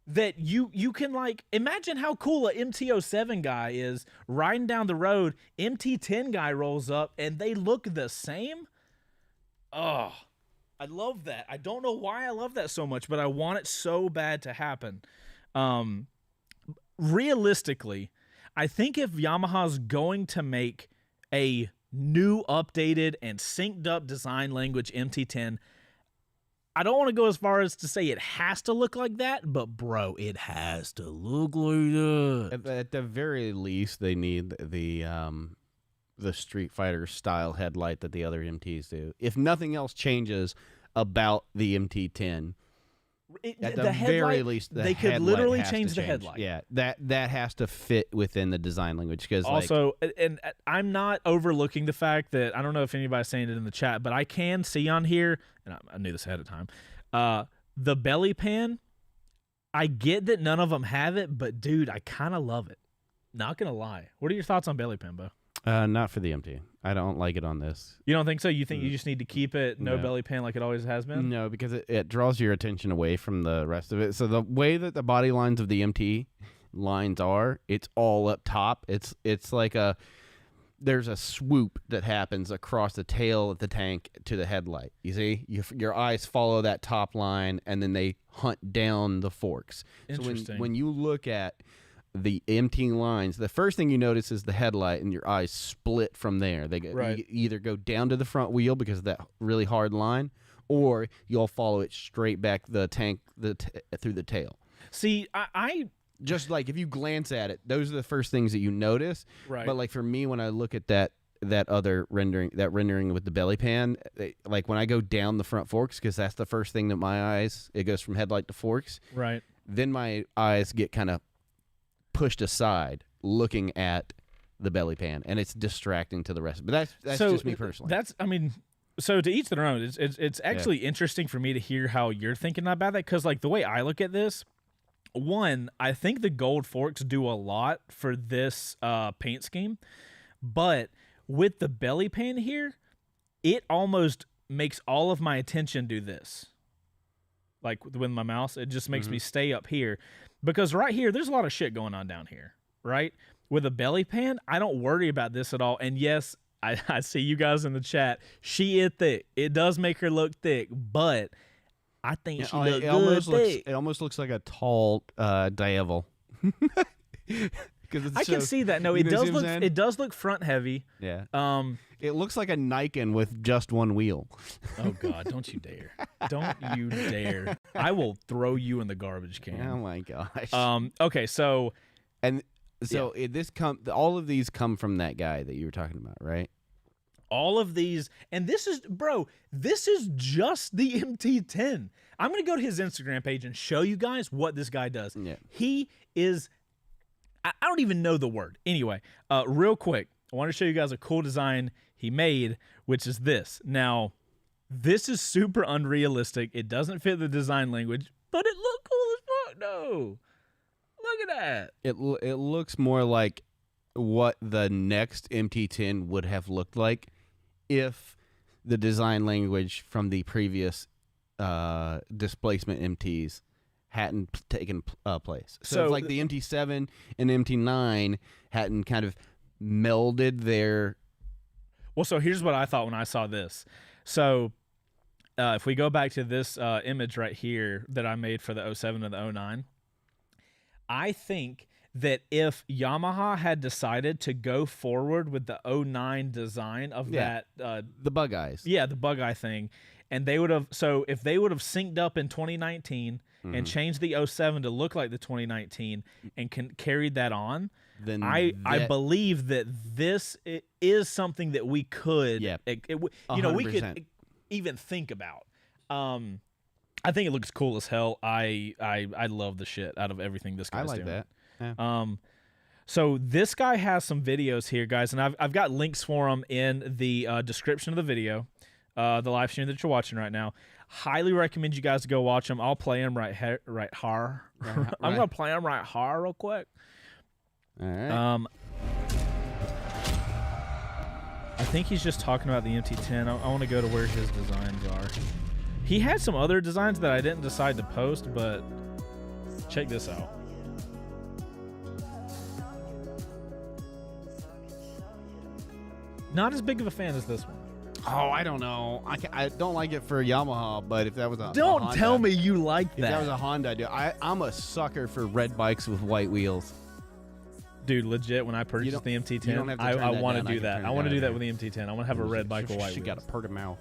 that you can imagine how cool a MT-07 guy is riding down the road. MT-10 guy rolls up and they look the same. Oh, I love that. I don't know why I love that so much, but I want it so bad to happen. Realistically, I think if Yamaha's going to make a new, updated, and synced up design language MT-10, I don't want to go as far as to say it has to look like that, but bro, it has to look like that. At the very least, they need the Street Fighter style headlight that the other MTs do. If nothing else changes about the MT-10, at the very least, they could literally change the headlight. Yeah, that has to fit within the design language. Because also, and I'm not overlooking the fact that I don't know if anybody's saying it in the chat, but I can see on here, and I knew this ahead of time, the belly pan. I get that none of them have it, but dude, I kind of love it. Not gonna lie. What are your thoughts on belly pan, Bo? Not for the MT. I don't like it on this. You don't think so? You think you just need to keep it no belly pan like it always has been? No, because it draws your attention away from the rest of it. So the way that the body lines of the MT lines are, it's all up top. It's like there's a swoop that happens across the tail of the tank to the headlight. You see? Your eyes follow that top line, and then they hunt down the forks. Interesting. So when you look at the MT lines, the first thing you notice is the headlight, and your eyes split from there. You either go down to the front wheel because of that really hard line, or you'll follow it straight back the tank through the tail. See, I just like if you glance at it, those are the first things that you notice. Right. But like for me, when I look at that other rendering with the belly pan, like when I go down the front forks, because that's the first thing that my eyes, it goes from headlight to forks. Right. Then my eyes get kind of pushed aside looking at the belly pan, and it's distracting to the rest. But that's just me personally. So to each their own. It's actually interesting for me to hear how you're thinking about that, because like the way I look at this, one, I think the gold forks do a lot for this paint scheme, but with the belly pan here, it almost makes all of my attention do this. Like with my mouse, it just makes me stay up here. Because right here, there's a lot of shit going on down here, right? With a belly pan, I don't worry about this at all. And yes, I see you guys in the chat. She is thick. It does make her look thick, but I think she looks good thick. It almost looks like a tall Diavel. I can see that. No, it does look front heavy. Yeah. It looks like a Nikon with just one wheel. Oh God, don't you dare. Don't you dare. I will throw you in the garbage can. Oh my gosh. Okay, so all of these come from that guy that you were talking about, right? All of these, and this is just the MT-10. I'm going to go to his Instagram page and show you guys what this guy does. Yeah. He is, I don't even know the word. Anyway, real quick, I want to show you guys a cool design he made, which is this. Now, this is super unrealistic. It doesn't fit the design language, but it looks cool as fuck, though. Look at that. It looks more like what the next MT-10 would have looked like if the design language from the previous displacement MTs hadn't taken place. So it's like the MT-7 and MT-9 hadn't kind of melded their... Well, so here's what I thought when I saw this. So if we go back to this image right here that I made for the 07 and the 09, I think that if Yamaha had decided to go forward with the 09 design of that... the bug eyes. Yeah, the bug eye thing. And they would have... So if they would have synced up in 2019 and changed the 07 to look like the 2019 and carried that on, then I believe that this is something that we could... Yeah, we could even think about. I think it looks cool as hell. I love the shit out of everything this guy's doing. I like that. Yeah. So this guy has some videos here, guys, and I've got links for them in the description of the video, the live stream that you're watching right now. Highly recommend you guys go watch them. I'll play them right here. I'm gonna play them right here real quick. All right. I think he's just talking about the MT-10. I want to go to where his designs are. He had some other designs that I didn't decide to post, but check this out. Not as big of a fan as this one. Oh, I don't know. I don't like it for Yamaha, but if that was a Honda, tell me you like that. If that was a Honda, dude, I'm a sucker for red bikes with white wheels. Dude, legit, when I purchased the MT-10, I want to do that. I want to do that with the MT-10. I want to have a red bike with white wheels. She got a pert mouth.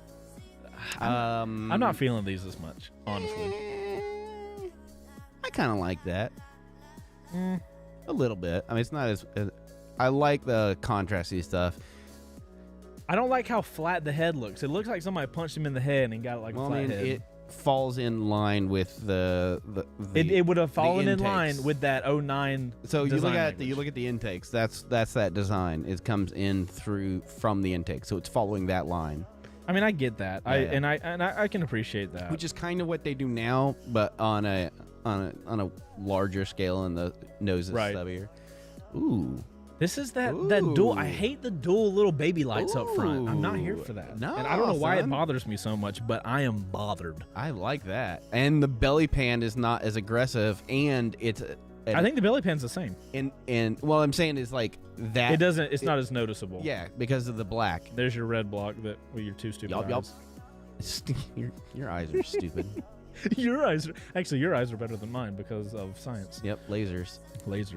I'm not feeling these as much, honestly. I kind of like that. A little bit. I mean, it's not as... I like the contrasty stuff. I don't like how flat the head looks. It looks like somebody punched him in the head and got like a flat head. It falls in line with the it would have fallen in line with that 09. So you look at the intakes. That's that design. It comes in from the intake. So it's following that line. I mean, I get that. I can appreciate that. Which is kind of what they do now, but on a larger scale and the nose is stubbier. Ooh. This is that dual. I hate the dual little baby lights up front. I'm not here for that. No, and I don't know why it bothers me so much, but I am bothered. I like that. And the belly pan is not as aggressive, and I think the belly pan's the same. And what I'm saying is like that. It's not as noticeable. Yeah, because of the black. There's your red block with your two stupid eyes. Your eyes are stupid. Your eyes are better than mine because of science. Yep, lasers,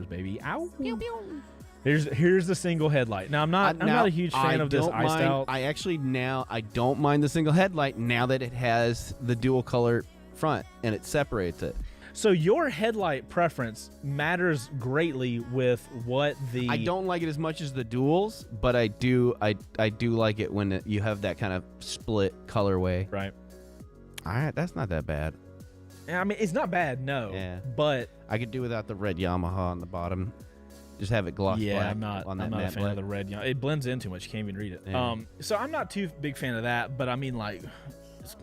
baby. Ow. Pew, pew. Here's the single headlight. Now I'm not a huge fan of this iced out. I don't mind the single headlight now that it has the dual color front and it separates it. So your headlight preference matters greatly with what the... I don't like it as much as the duals, but I do like it when you have that kind of split colorway. Right. All right, that's not that bad. I mean, it's not bad, no. Yeah. But I could do without the red Yamaha on the bottom. Just have it gloss black. I'm not a fan of the red. It blends in too much. You can't even read it. Yeah. So I'm not too big fan of that, but I mean, like,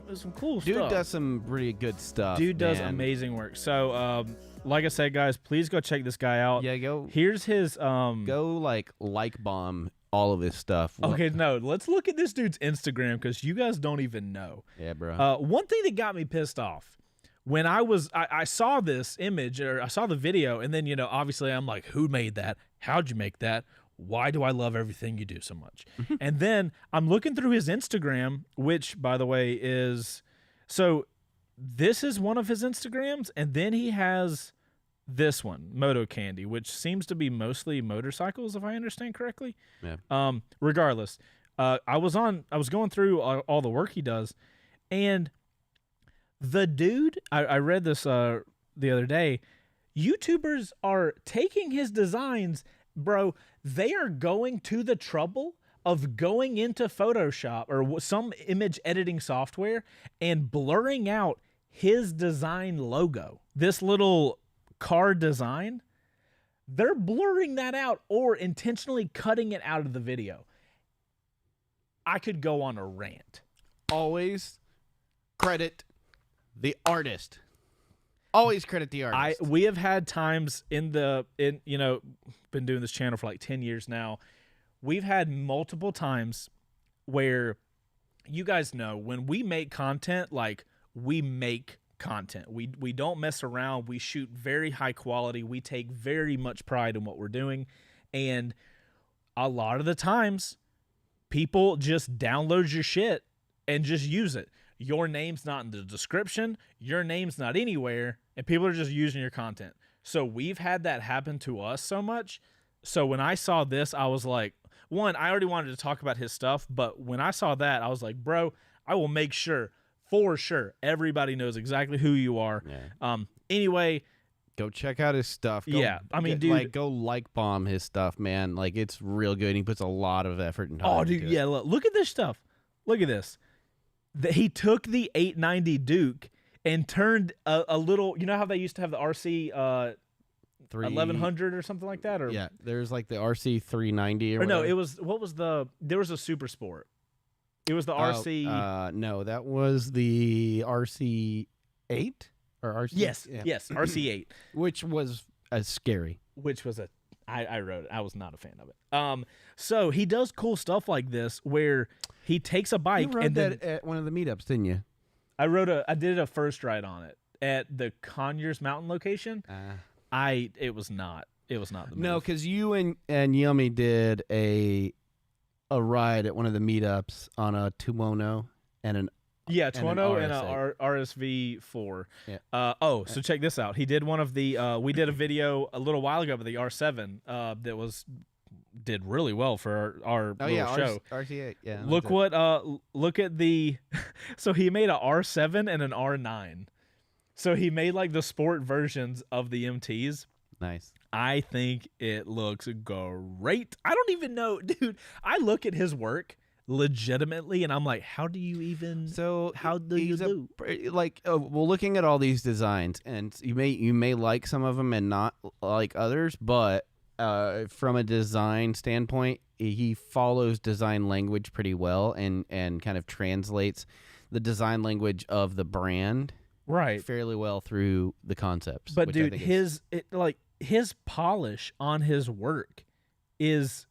it's some cool stuff. Dude does some pretty good stuff. Dude does amazing work. So, like I said, guys, please go check this guy out. Yeah, go. Here's his... Go, like bomb all of his stuff. Okay, no, let's look at this dude's Instagram because you guys don't even know. Yeah, bro. One thing that got me pissed off when I saw this image or I saw the video, and then obviously I'm like, who made that? How'd you make that? Why do I love everything you do so much? And then I'm looking through his Instagram, which, by the way, this is one of his Instagrams, and then he has this one, Moto Candy, which seems to be mostly motorcycles, if I understand correctly. Yeah. Regardless, I was going through all the work he does, and the dude, I read this the other day, YouTubers are taking his designs, bro. They are going to the trouble of going into Photoshop or some image editing software and blurring out his design logo. This little car design, they're blurring that out or intentionally cutting it out of the video. I could go on a rant. Always credit the artist. Always credit the artist. We have had times been doing this channel for like 10 years now. We've had multiple times where you guys know when we make content, like we make content. We don't mess around. We shoot very high quality. We take very much pride in what we're doing. And a lot of the times people just download your shit and just use it. Your name's not in the description. Your name's not anywhere. And people are just using your content. So we've had that happen to us so much. So when I saw this, I was like, one, I already wanted to talk about his stuff. But when I saw that, I was like, bro, I will make sure, for sure, everybody knows exactly who you are. Yeah. Anyway. Go check out his stuff. Dude. Go like bomb his stuff, man. Like, it's real good. He puts a lot of effort and time into it. Yeah, look at this stuff. Look at this. He took the 890 Duke and turned a little, you know how they used to have the RC 1100 or something like that? Or yeah, there's like the RC 390 or no, whatever. There was a Super Sport. It was the RC. No, that was the RC 8 or RC. Yes, RC 8, which was scary. I wrote it. I was not a fan of it. So he does cool stuff like this where he takes a bike. You rode that at one of the meetups, didn't you? I did a first ride on it at the Conyers Mountain location. It was not the move. No, because you and Yummy did a ride at one of the meetups on a Tuono and an Tuono and a RSV4. Yeah. So check this out. He did one of the we did a video a little while ago of the R7 that did really well for our little show. RC8. Yeah. Look at the so he made a R7 and an R9. So he made like the sport versions of the MTs. Nice. I think it looks great. I don't even know, dude. I look at his work legitimately and I'm like, how do you even looking at all these designs, and you may like some of them and not like others, but from a design standpoint, he follows design language pretty well and kind of translates the design language of the brand fairly well through the concepts. But dude, his polish on his work is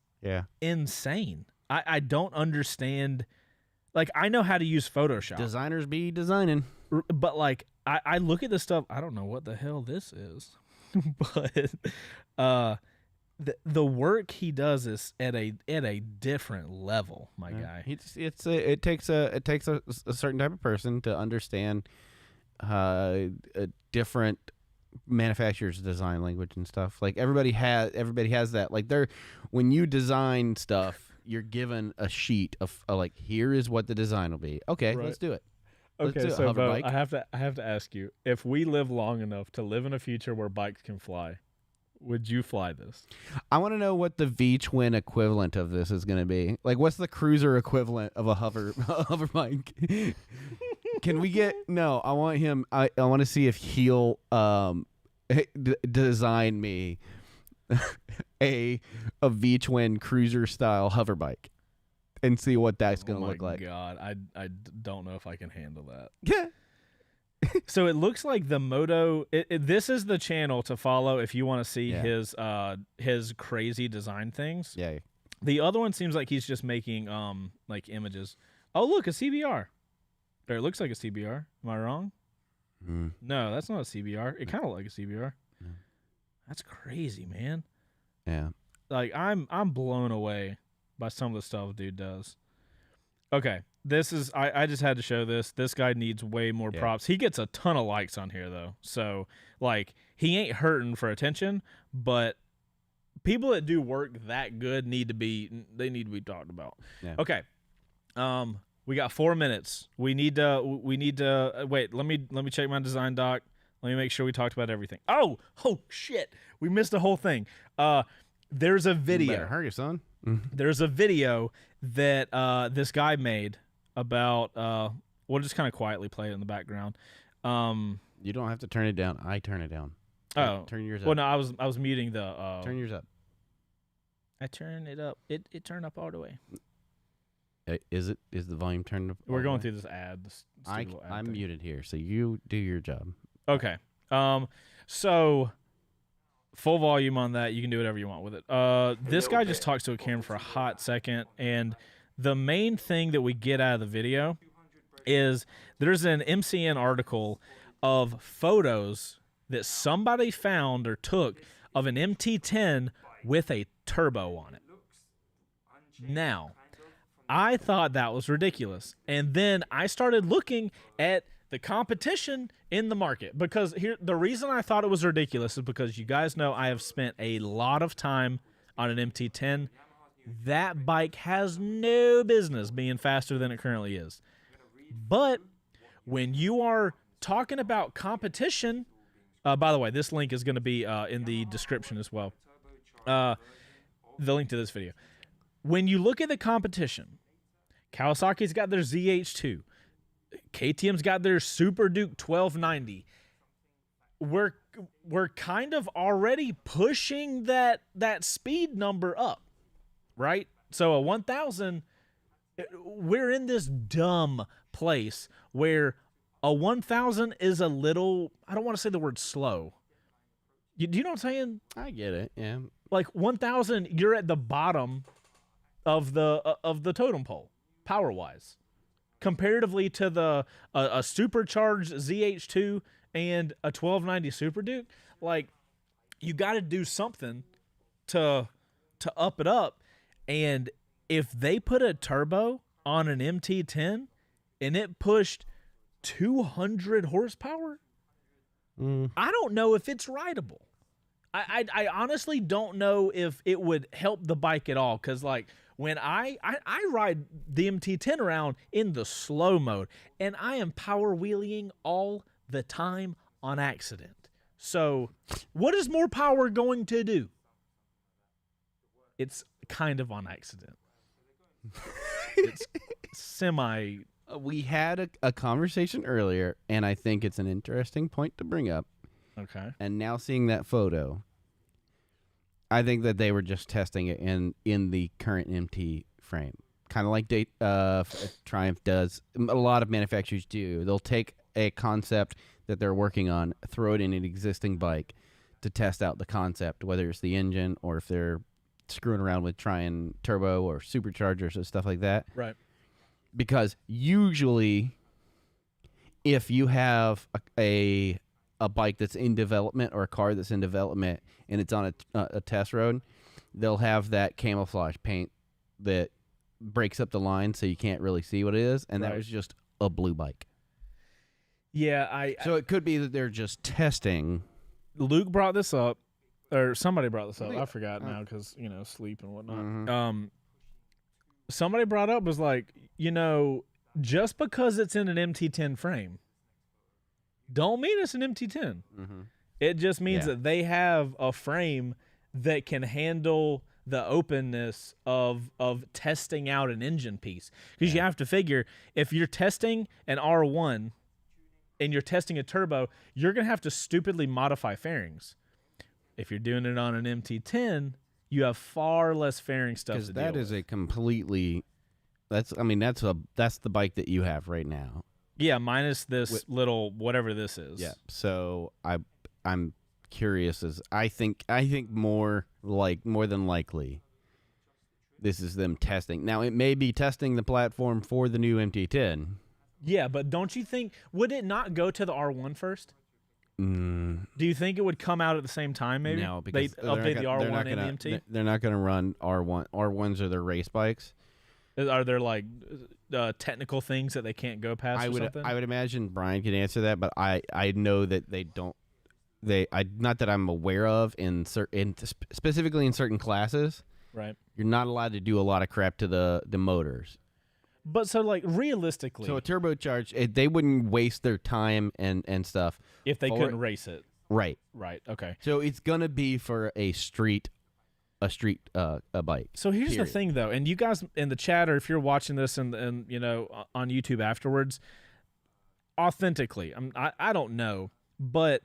insane. I don't understand. Like, I know how to use Photoshop. Designers be designing. But like I look at this stuff, I don't know what the hell this is. But the work he does is at a different level, my guy. It takes a certain type of person to understand a different manufacturer's design language and stuff. Like everybody has that. Like when you design stuff, you're given a sheet of like, here is what the design will be. Okay, let's do it. Okay, so Bo, I have to ask you, if we live long enough to live in a future where bikes can fly, would you fly this? I want to know what the V-twin equivalent of this is going to be. Like, what's the cruiser equivalent of a hover bike? Can we get? No, I want him. I want to see if he'll design me a V-twin cruiser style hover bike and see what that's going to look like. Oh my God, I don't know if I can handle that. Yeah. So it looks like the Moto. This is the channel to follow if you want to see his crazy design things. Yeah. The other one seems like he's just making like images. Oh, look, a CBR. Or it looks like a CBR. Am I wrong? No, that's not a CBR. It kind of like a CBR. That's crazy, man. Yeah. Like I'm blown away by some of the stuff dude does. Okay, this is I just had to show this. This guy needs way more props. He gets a ton of likes on here though. So like he ain't hurting for attention, but people that do work that good need to be talked about. Yeah. Okay. We got 4 minutes. We need to wait, let me check my design doc. Let me make sure we talked about everything. Oh shit. We missed the whole thing. There's a video. You better hurry, son. There's a video that this guy made about we'll just kind of quietly play it in the background. You don't have to turn it down. I turn it down. Turn yours up. Well, no, I was muting the turn yours up. I turn it up. It turned up all the way. Is the volume turned up? We're going through this ad. I'm muted here, so you do your job. Okay. So full volume on that. You can do whatever you want with it. This guy just talks to a camera for a hot second, and the main thing that we get out of the video is there's an MCN article of photos that somebody found or took of an MT-10 with a turbo on it. Now, I thought that was ridiculous. And then I started looking at the competition in the market, because the reason I thought it was ridiculous is because you guys know I have spent a lot of time on an MT-10. That bike has no business being faster than it currently is. But when you are talking about competition, by the way, this link is going to be in the description as well. The link to this video. When you look at the competition, Kawasaki's got their ZH2. KTM's got their Super Duke 1290. We're kind of already pushing that speed number up, right? So a 1000, we're in this dumb place where a 1000 is a little, I don't want to say the word slow. Do you know what I'm saying? I get it, yeah. Like 1000, you're at the bottom of the totem pole, power-wise, comparatively to the a supercharged ZH2 and a 1290 Super Duke. Like, you got to do something to up it up. And if they put a turbo on an MT-10 and it pushed 200 horsepower, I don't know if it's rideable. I honestly don't know if it would help the bike at all, because like when I ride the MT-10 around in the slow mode, and I am power wheeling all the time on accident. So what is more power going to do? It's kind of on accident. It's semi. We had a conversation earlier, and I think it's an interesting point to bring up. Okay. And now seeing that photo, I think that they were just testing it in the current MT frame. Kind of like Triumph does. A lot of manufacturers do. They'll take a concept that they're working on, throw it in an existing bike to test out the concept, whether it's the engine or if they're screwing around with trying turbo or superchargers or stuff like that. Right. Because usually, if you have a bike that's in development or a car that's in development and it's on a test road, they'll have that camouflage paint that breaks up the line so you can't really see what it is, and that was just a blue bike. Yeah, so it could be that they're just testing. Luke brought this up, or somebody brought this up. I forgot now because, sleep and whatnot. Mm-hmm. Somebody brought up was like, just because it's in an MT-10 frame, don't mean it's an MT-10. Mm-hmm. It just means that they have a frame that can handle the openness of testing out an engine piece. Because you have to figure, if you're testing an R1 and you're testing a turbo, you're going to have to stupidly modify fairings. If you're doing it on an MT-10, you have far less fairing stuff to deal with. That is a completely... That's the bike that you have right now. Yeah, minus this little whatever this is. Yeah. So I'm curious, I think more than likely This is them testing. Now, it may be testing the platform for the new MT-10. Yeah, but don't you think, would it not go to the R1 first? Do you think it would come out at the same time, maybe? No, because they update the R1 and the MT? They're not going to run R1. R1s are their race bikes. Are there like technical things that they can't go past or something? I would imagine Brian can answer that, but I know that they don't. Not that I'm aware of specifically in certain classes. Right. You're not allowed to do a lot of crap to the motors. But so, like, realistically... So a turbocharged, they wouldn't waste their time and stuff. If they couldn't race it. Right. Right, okay. So it's going to be for a street bike. So here's the thing, though, and you guys in the chat, or if you're watching this and you know, on YouTube afterwards, authentically, I don't know, but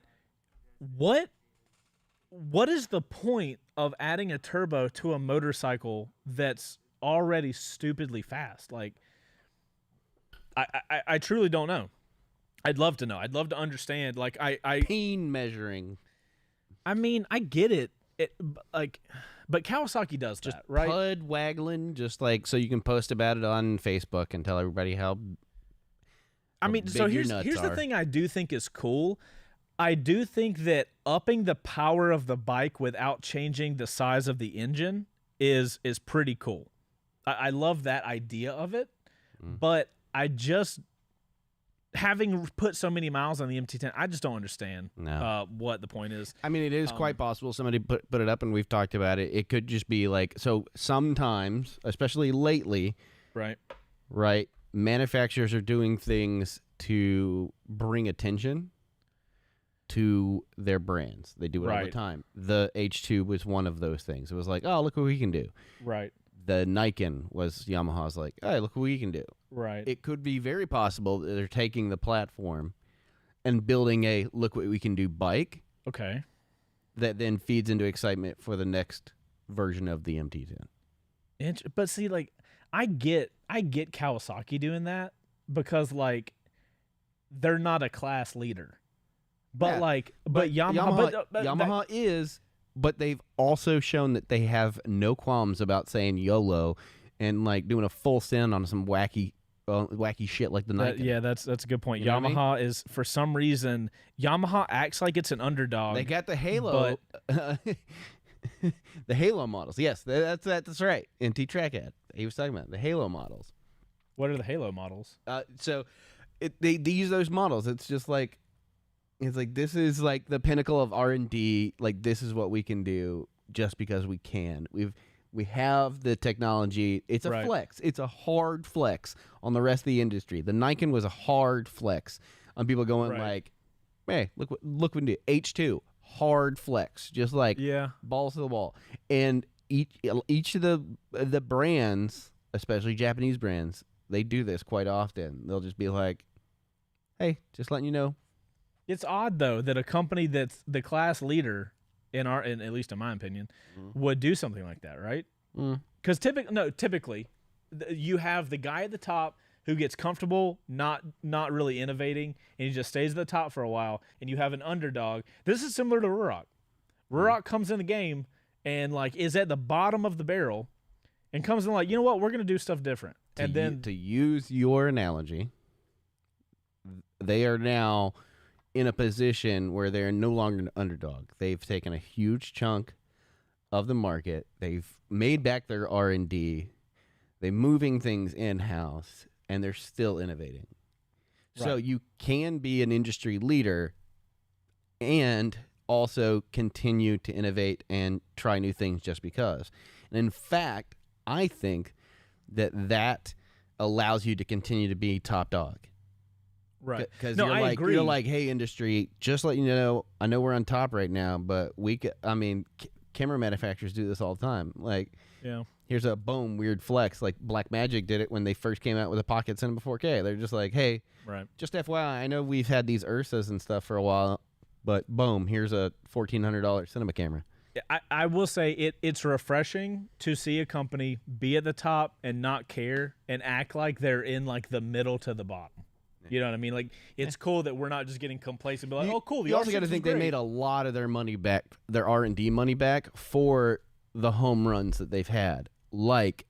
what is the point of adding a turbo to a motorcycle that's already stupidly fast? Like, I truly don't know. I'd love to know. I'd love to understand. Like, pain measuring. I mean, I get it. But Kawasaki does just that, right? Pud waggling, just like so you can post about it on Facebook and tell everybody how. I mean, so here's the thing I do think is cool. I do think that upping the power of the bike without changing the size of the engine is pretty cool. I love that idea of it, but I just, having put so many miles on the MT-10, I just don't understand what the point is. I mean, it is quite possible somebody put it up, and we've talked about it. It could just be like, so sometimes, especially lately, right, manufacturers are doing things to bring attention to their brands. They do it all the time. The H2 was one of those things. It was like, oh, look what we can do. Right. The Nikon was Yamaha's like, hey, look what we can do. Right. It could be very possible that they're taking the platform and building a look what we can do bike. Okay. That then feeds into excitement for the next version of the MT-10. But see, like, I get Kawasaki doing that because, like, they're not a class leader. But but Yamaha is, but they've also shown that they have no qualms about saying YOLO and like doing a full send on some wacky shit like the Nikon. Yeah, that's a good point. You know Yamaha is, for some reason, Yamaha acts like it's an underdog. They got the Halo, the Halo models. Yes, that's right. MT Trackhead. He was talking about the Halo models. What are the Halo models? They use those models. It's just like. It's like, this is like the pinnacle of R&D. Like, this is what we can do just because we can. We have the technology. It's a flex. It's a hard flex on the rest of the industry. The Nikon was a hard flex on people going like, hey, look what we do. H2, hard flex, just like balls to the wall. And each of the brands, especially Japanese brands, they do this quite often. They'll just be like, hey, just letting you know. It's odd, though, that a company that's the class leader, at least in my opinion, would do something like that, right? Because typically, you have the guy at the top who gets comfortable, not really innovating, and he just stays at the top for a while, and you have an underdog. This is similar to Ruroc. Ruroc comes in the game and like is at the bottom of the barrel and comes in like, you know what, we're going to do stuff different. To use your analogy, they are now in a position where they're no longer an underdog. They've taken a huge chunk of the market. They've made back their R&D. They're moving things in-house, and they're still innovating. Right. So you can be an industry leader and also continue to innovate and try new things just because. And in fact, I think that allows you to continue to be top dog. Right. Because I agree. You're like, hey, industry, just let you know, I know we're on top right now, but camera manufacturers do this all the time. Like, here's a boom, weird flex. Like Blackmagic did it when they first came out with a Pocket Cinema 4K. They're just like, hey, just FYI, I know we've had these Ursas and stuff for a while, but boom, here's a $1,400 cinema camera. I will say it's refreshing to see a company be at the top and not care and act like they're in like the middle to the bottom. You know what I mean? Like, it's cool that we're not just getting complacent. But like, oh, cool. You also got to think they made a lot of their money back, their R&D money back for the home runs that they've had. like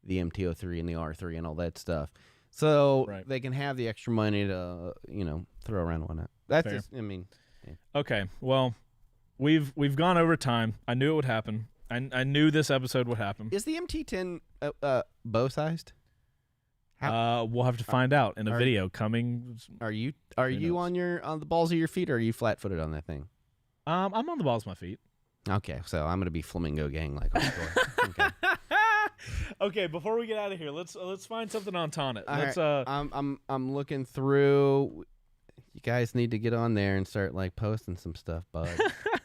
the MT-03 and the R3 and all that stuff. So Right. they can have the extra money to, throw around and whatnot. That's Fair. just, yeah. Okay, well, we've gone over time. I knew it would happen. I knew this episode would happen. Is the MT-10 bow-sized? We'll have to find out in a video coming. Are you knows? on the balls of your feet, or are you flat-footed on that thing? I'm on the balls of my feet. Okay, so I'm gonna be flamingo gang like hardcore. Okay. Okay, before we get out of here, let's find something on Tonit. Let's I'm looking through. You guys need to get on there and start like posting some stuff, bud.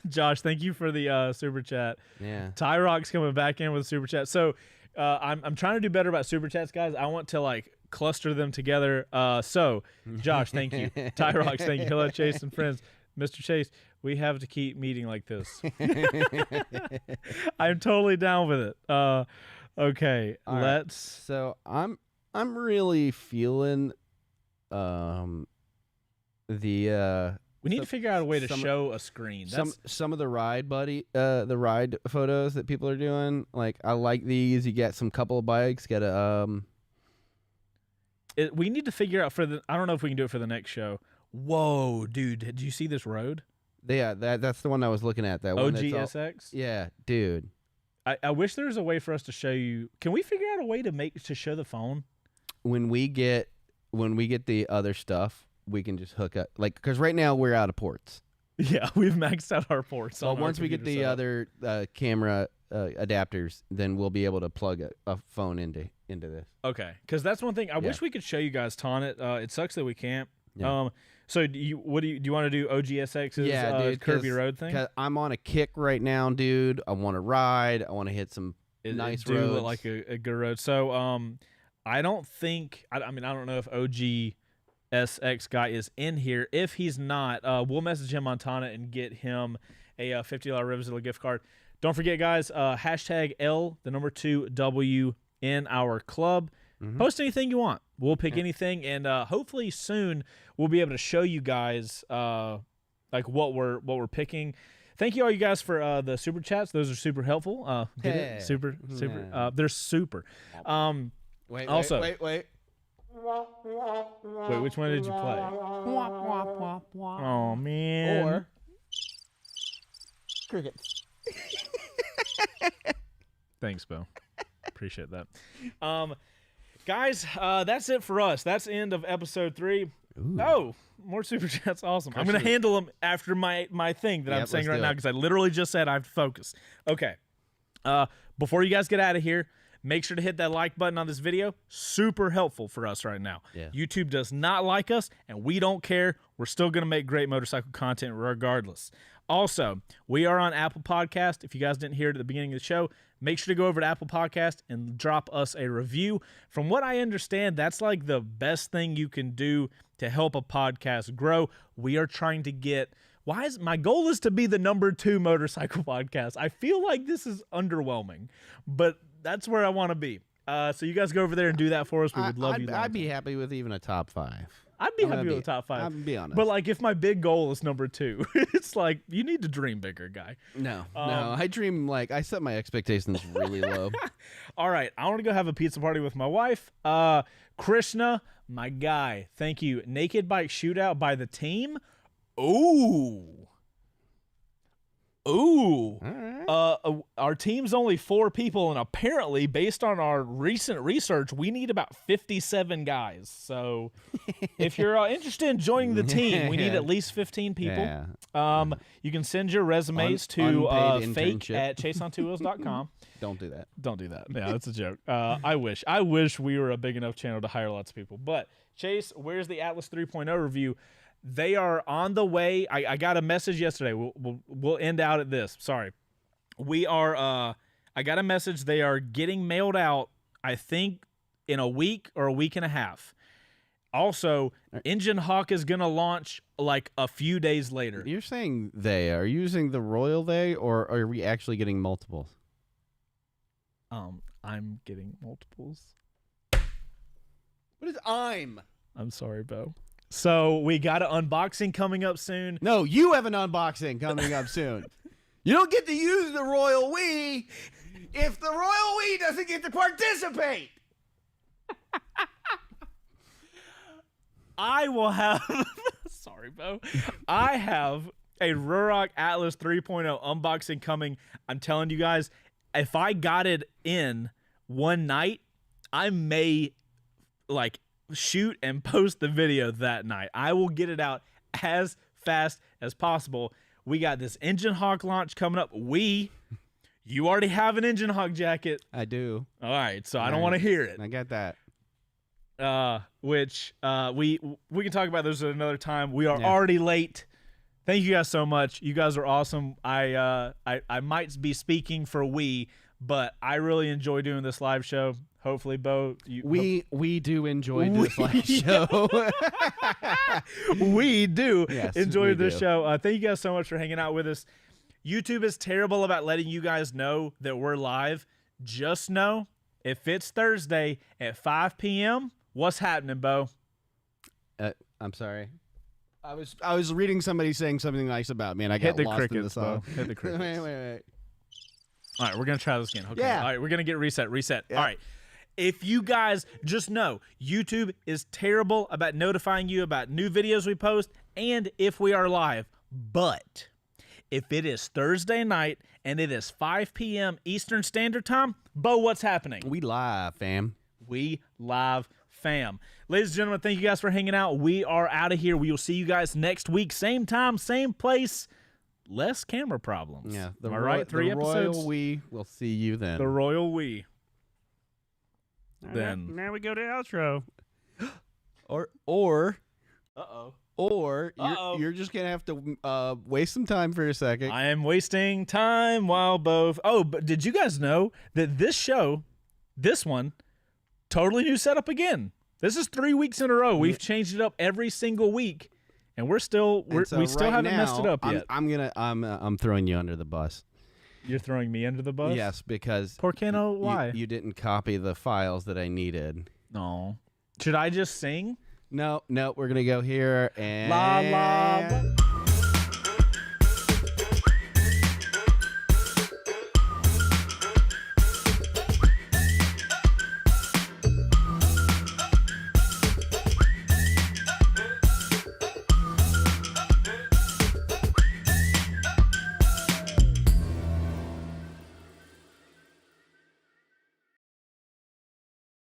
Josh, thank you for the super chat. Yeah. Ty Rock's coming back in with a super chat. So I'm trying to do better about super chats, guys. I want to like cluster them together. So Josh, thank you. Ty Rock's, thank you. Hello, Chase and friends. Mr. Chase, we have to keep meeting like this. I'm totally down with it. Okay, All right. So I'm really feeling the we need to figure out a way to show a screen. Some of the ride the ride photos that people are doing. Like I like these. You get some couple of bikes. Get a we need to figure out I don't know if we can do it for the next show. Whoa, dude! Did you see this road? Yeah, that's the one I was looking at. That one. OGSX. Yeah, dude. I wish there was a way for us to show you. Can we figure out a way to show the phone? When we get the other stuff, we can just hook up. Like, because right now we're out of ports. Yeah, we've maxed out our ports. So once we get the other camera adapters, then we'll be able to plug a phone into this. Okay, because that's one thing. I wish we could show you guys Tonit. It sucks that we can't. Yeah. So do you want to do OGSX's Curvy Road thing? Cause I'm on a kick right now, dude. I want to ride. I want to hit some nice roads. Like a good road. So I don't think. I don't know if OGSX guy is in here. If he's not, we'll message him on Tonit and get him a $50 Rivers gift card. Don't forget, guys. Hashtag L2W in our club. Mm-hmm. Post anything you want. We'll pick anything, and hopefully soon we'll be able to show you guys like what we're picking. Thank you all you guys for the super chats. Those are super helpful. Get it? Super. They're super. Wait. Wait, which one did you play? Oh man. Or crickets. Thanks, Bo. Appreciate that. Guys, that's it for us. That's the end of episode 3. Ooh. Oh, more super chats. Awesome. I'm going to handle them after my thing that I'm saying right now because I literally just said I have to focus. Okay. Before you guys get out of here, make sure to hit that like button on this video. Super helpful for us right now. Yeah. YouTube does not like us, and we don't care. We're still going to make great motorcycle content regardless. Also, we are on Apple Podcast. If you guys didn't hear it at the beginning of the show, make sure to go over to Apple Podcast and drop us a review. From what I understand, that's like the best thing you can do to help a podcast grow. We are trying to get... my goal is to be the #2 motorcycle podcast. I feel like this is underwhelming, but that's where I want to be. So you guys go over there and do that for us. We would love you. I'd be happy with even a top 5. I'd be happy with a top 5. I'm gonna be honest. But like, if my big goal is #2, it's like you need to dream bigger, guy. No. I dream I set my expectations really low. All right, I want to go have a pizza party with my wife. Krishna, my guy, thank you. Naked Bike Shootout by the team. Ooh. All right. Our team's only 4 people, and apparently, based on our recent research, we need about 57 guys. So, if you're interested in joining the team, we need at least 15 people. Yeah. You can send your resumes to fake@chaseontwowheels.com. Don't do that. Don't do that. Yeah, that's a joke. I wish we were a big enough channel to hire lots of people. But Chase, where's the Atlas 3.0 review? They are on the way. I got a message yesterday. We'll end out at this. Sorry. We are I got a message. They are getting mailed out, I think, in a week or a week and a half. Also, Engine Hawk is going to launch like a few days later. You're saying they are you using the royal they, or are we actually getting multiples? I'm getting multiples. What is I'm sorry, Bo. So we got an unboxing coming up soon. No, you have an unboxing coming up soon. You don't get to use the royal we. if the royal we doesn't get to participate. I will have. Sorry, Bo. I have a Ruroc Atlas 3.0 unboxing coming. I'm telling you guys, if I got it in one night, I may like shoot and post the video that night. I will get it out as fast as possible. We got this Engine Hawk launch coming up. You already have an Engine Hawk jacket. I do. All right, so I don't want to hear it. I get that. Which we can talk about this at another time. We are already late. Thank you guys so much. You guys are awesome. I might be speaking for but I really enjoy doing this live show. Hopefully, Bo, we do enjoy this live show. We do enjoy we this do. show. Thank you guys so much for hanging out with us. YouTube is terrible about letting you guys know that we're live. Just know if it's Thursday at 5 p.m., what's happening, Bo? I'm sorry. I was reading somebody saying something nice about me, and I got lost in the song. Hit the crickets. Wait. All right, we're going to try this again. Okay. Yeah. All right, we're going to get reset. Yeah. All right. If you guys just know, YouTube is terrible about notifying you about new videos we post and if we are live. But if it is Thursday night and it is 5 p.m. Eastern Standard Time, Bo, what's happening? We live, fam. We live, fam. Ladies and gentlemen, thank you guys for hanging out. We are out of here. We will see you guys next week. Same time, same place. Less camera problems. Yeah. Am I right? 3 episodes. Royal we will see you then. The Royal We. Then now we go to outro. Or Uh-oh. you're just gonna have to waste some time for a second. I am wasting time while both. Oh, but did you guys know that this one, totally new setup again? This is 3 weeks in a row. We've changed it up every single week, and we still haven't messed it up yet. I'm throwing you under the bus. You're throwing me under the bus? Yes, because ¿Por qué no? Why? You didn't copy the files that I needed. No. Should I just sing? No, we're gonna go here and La la.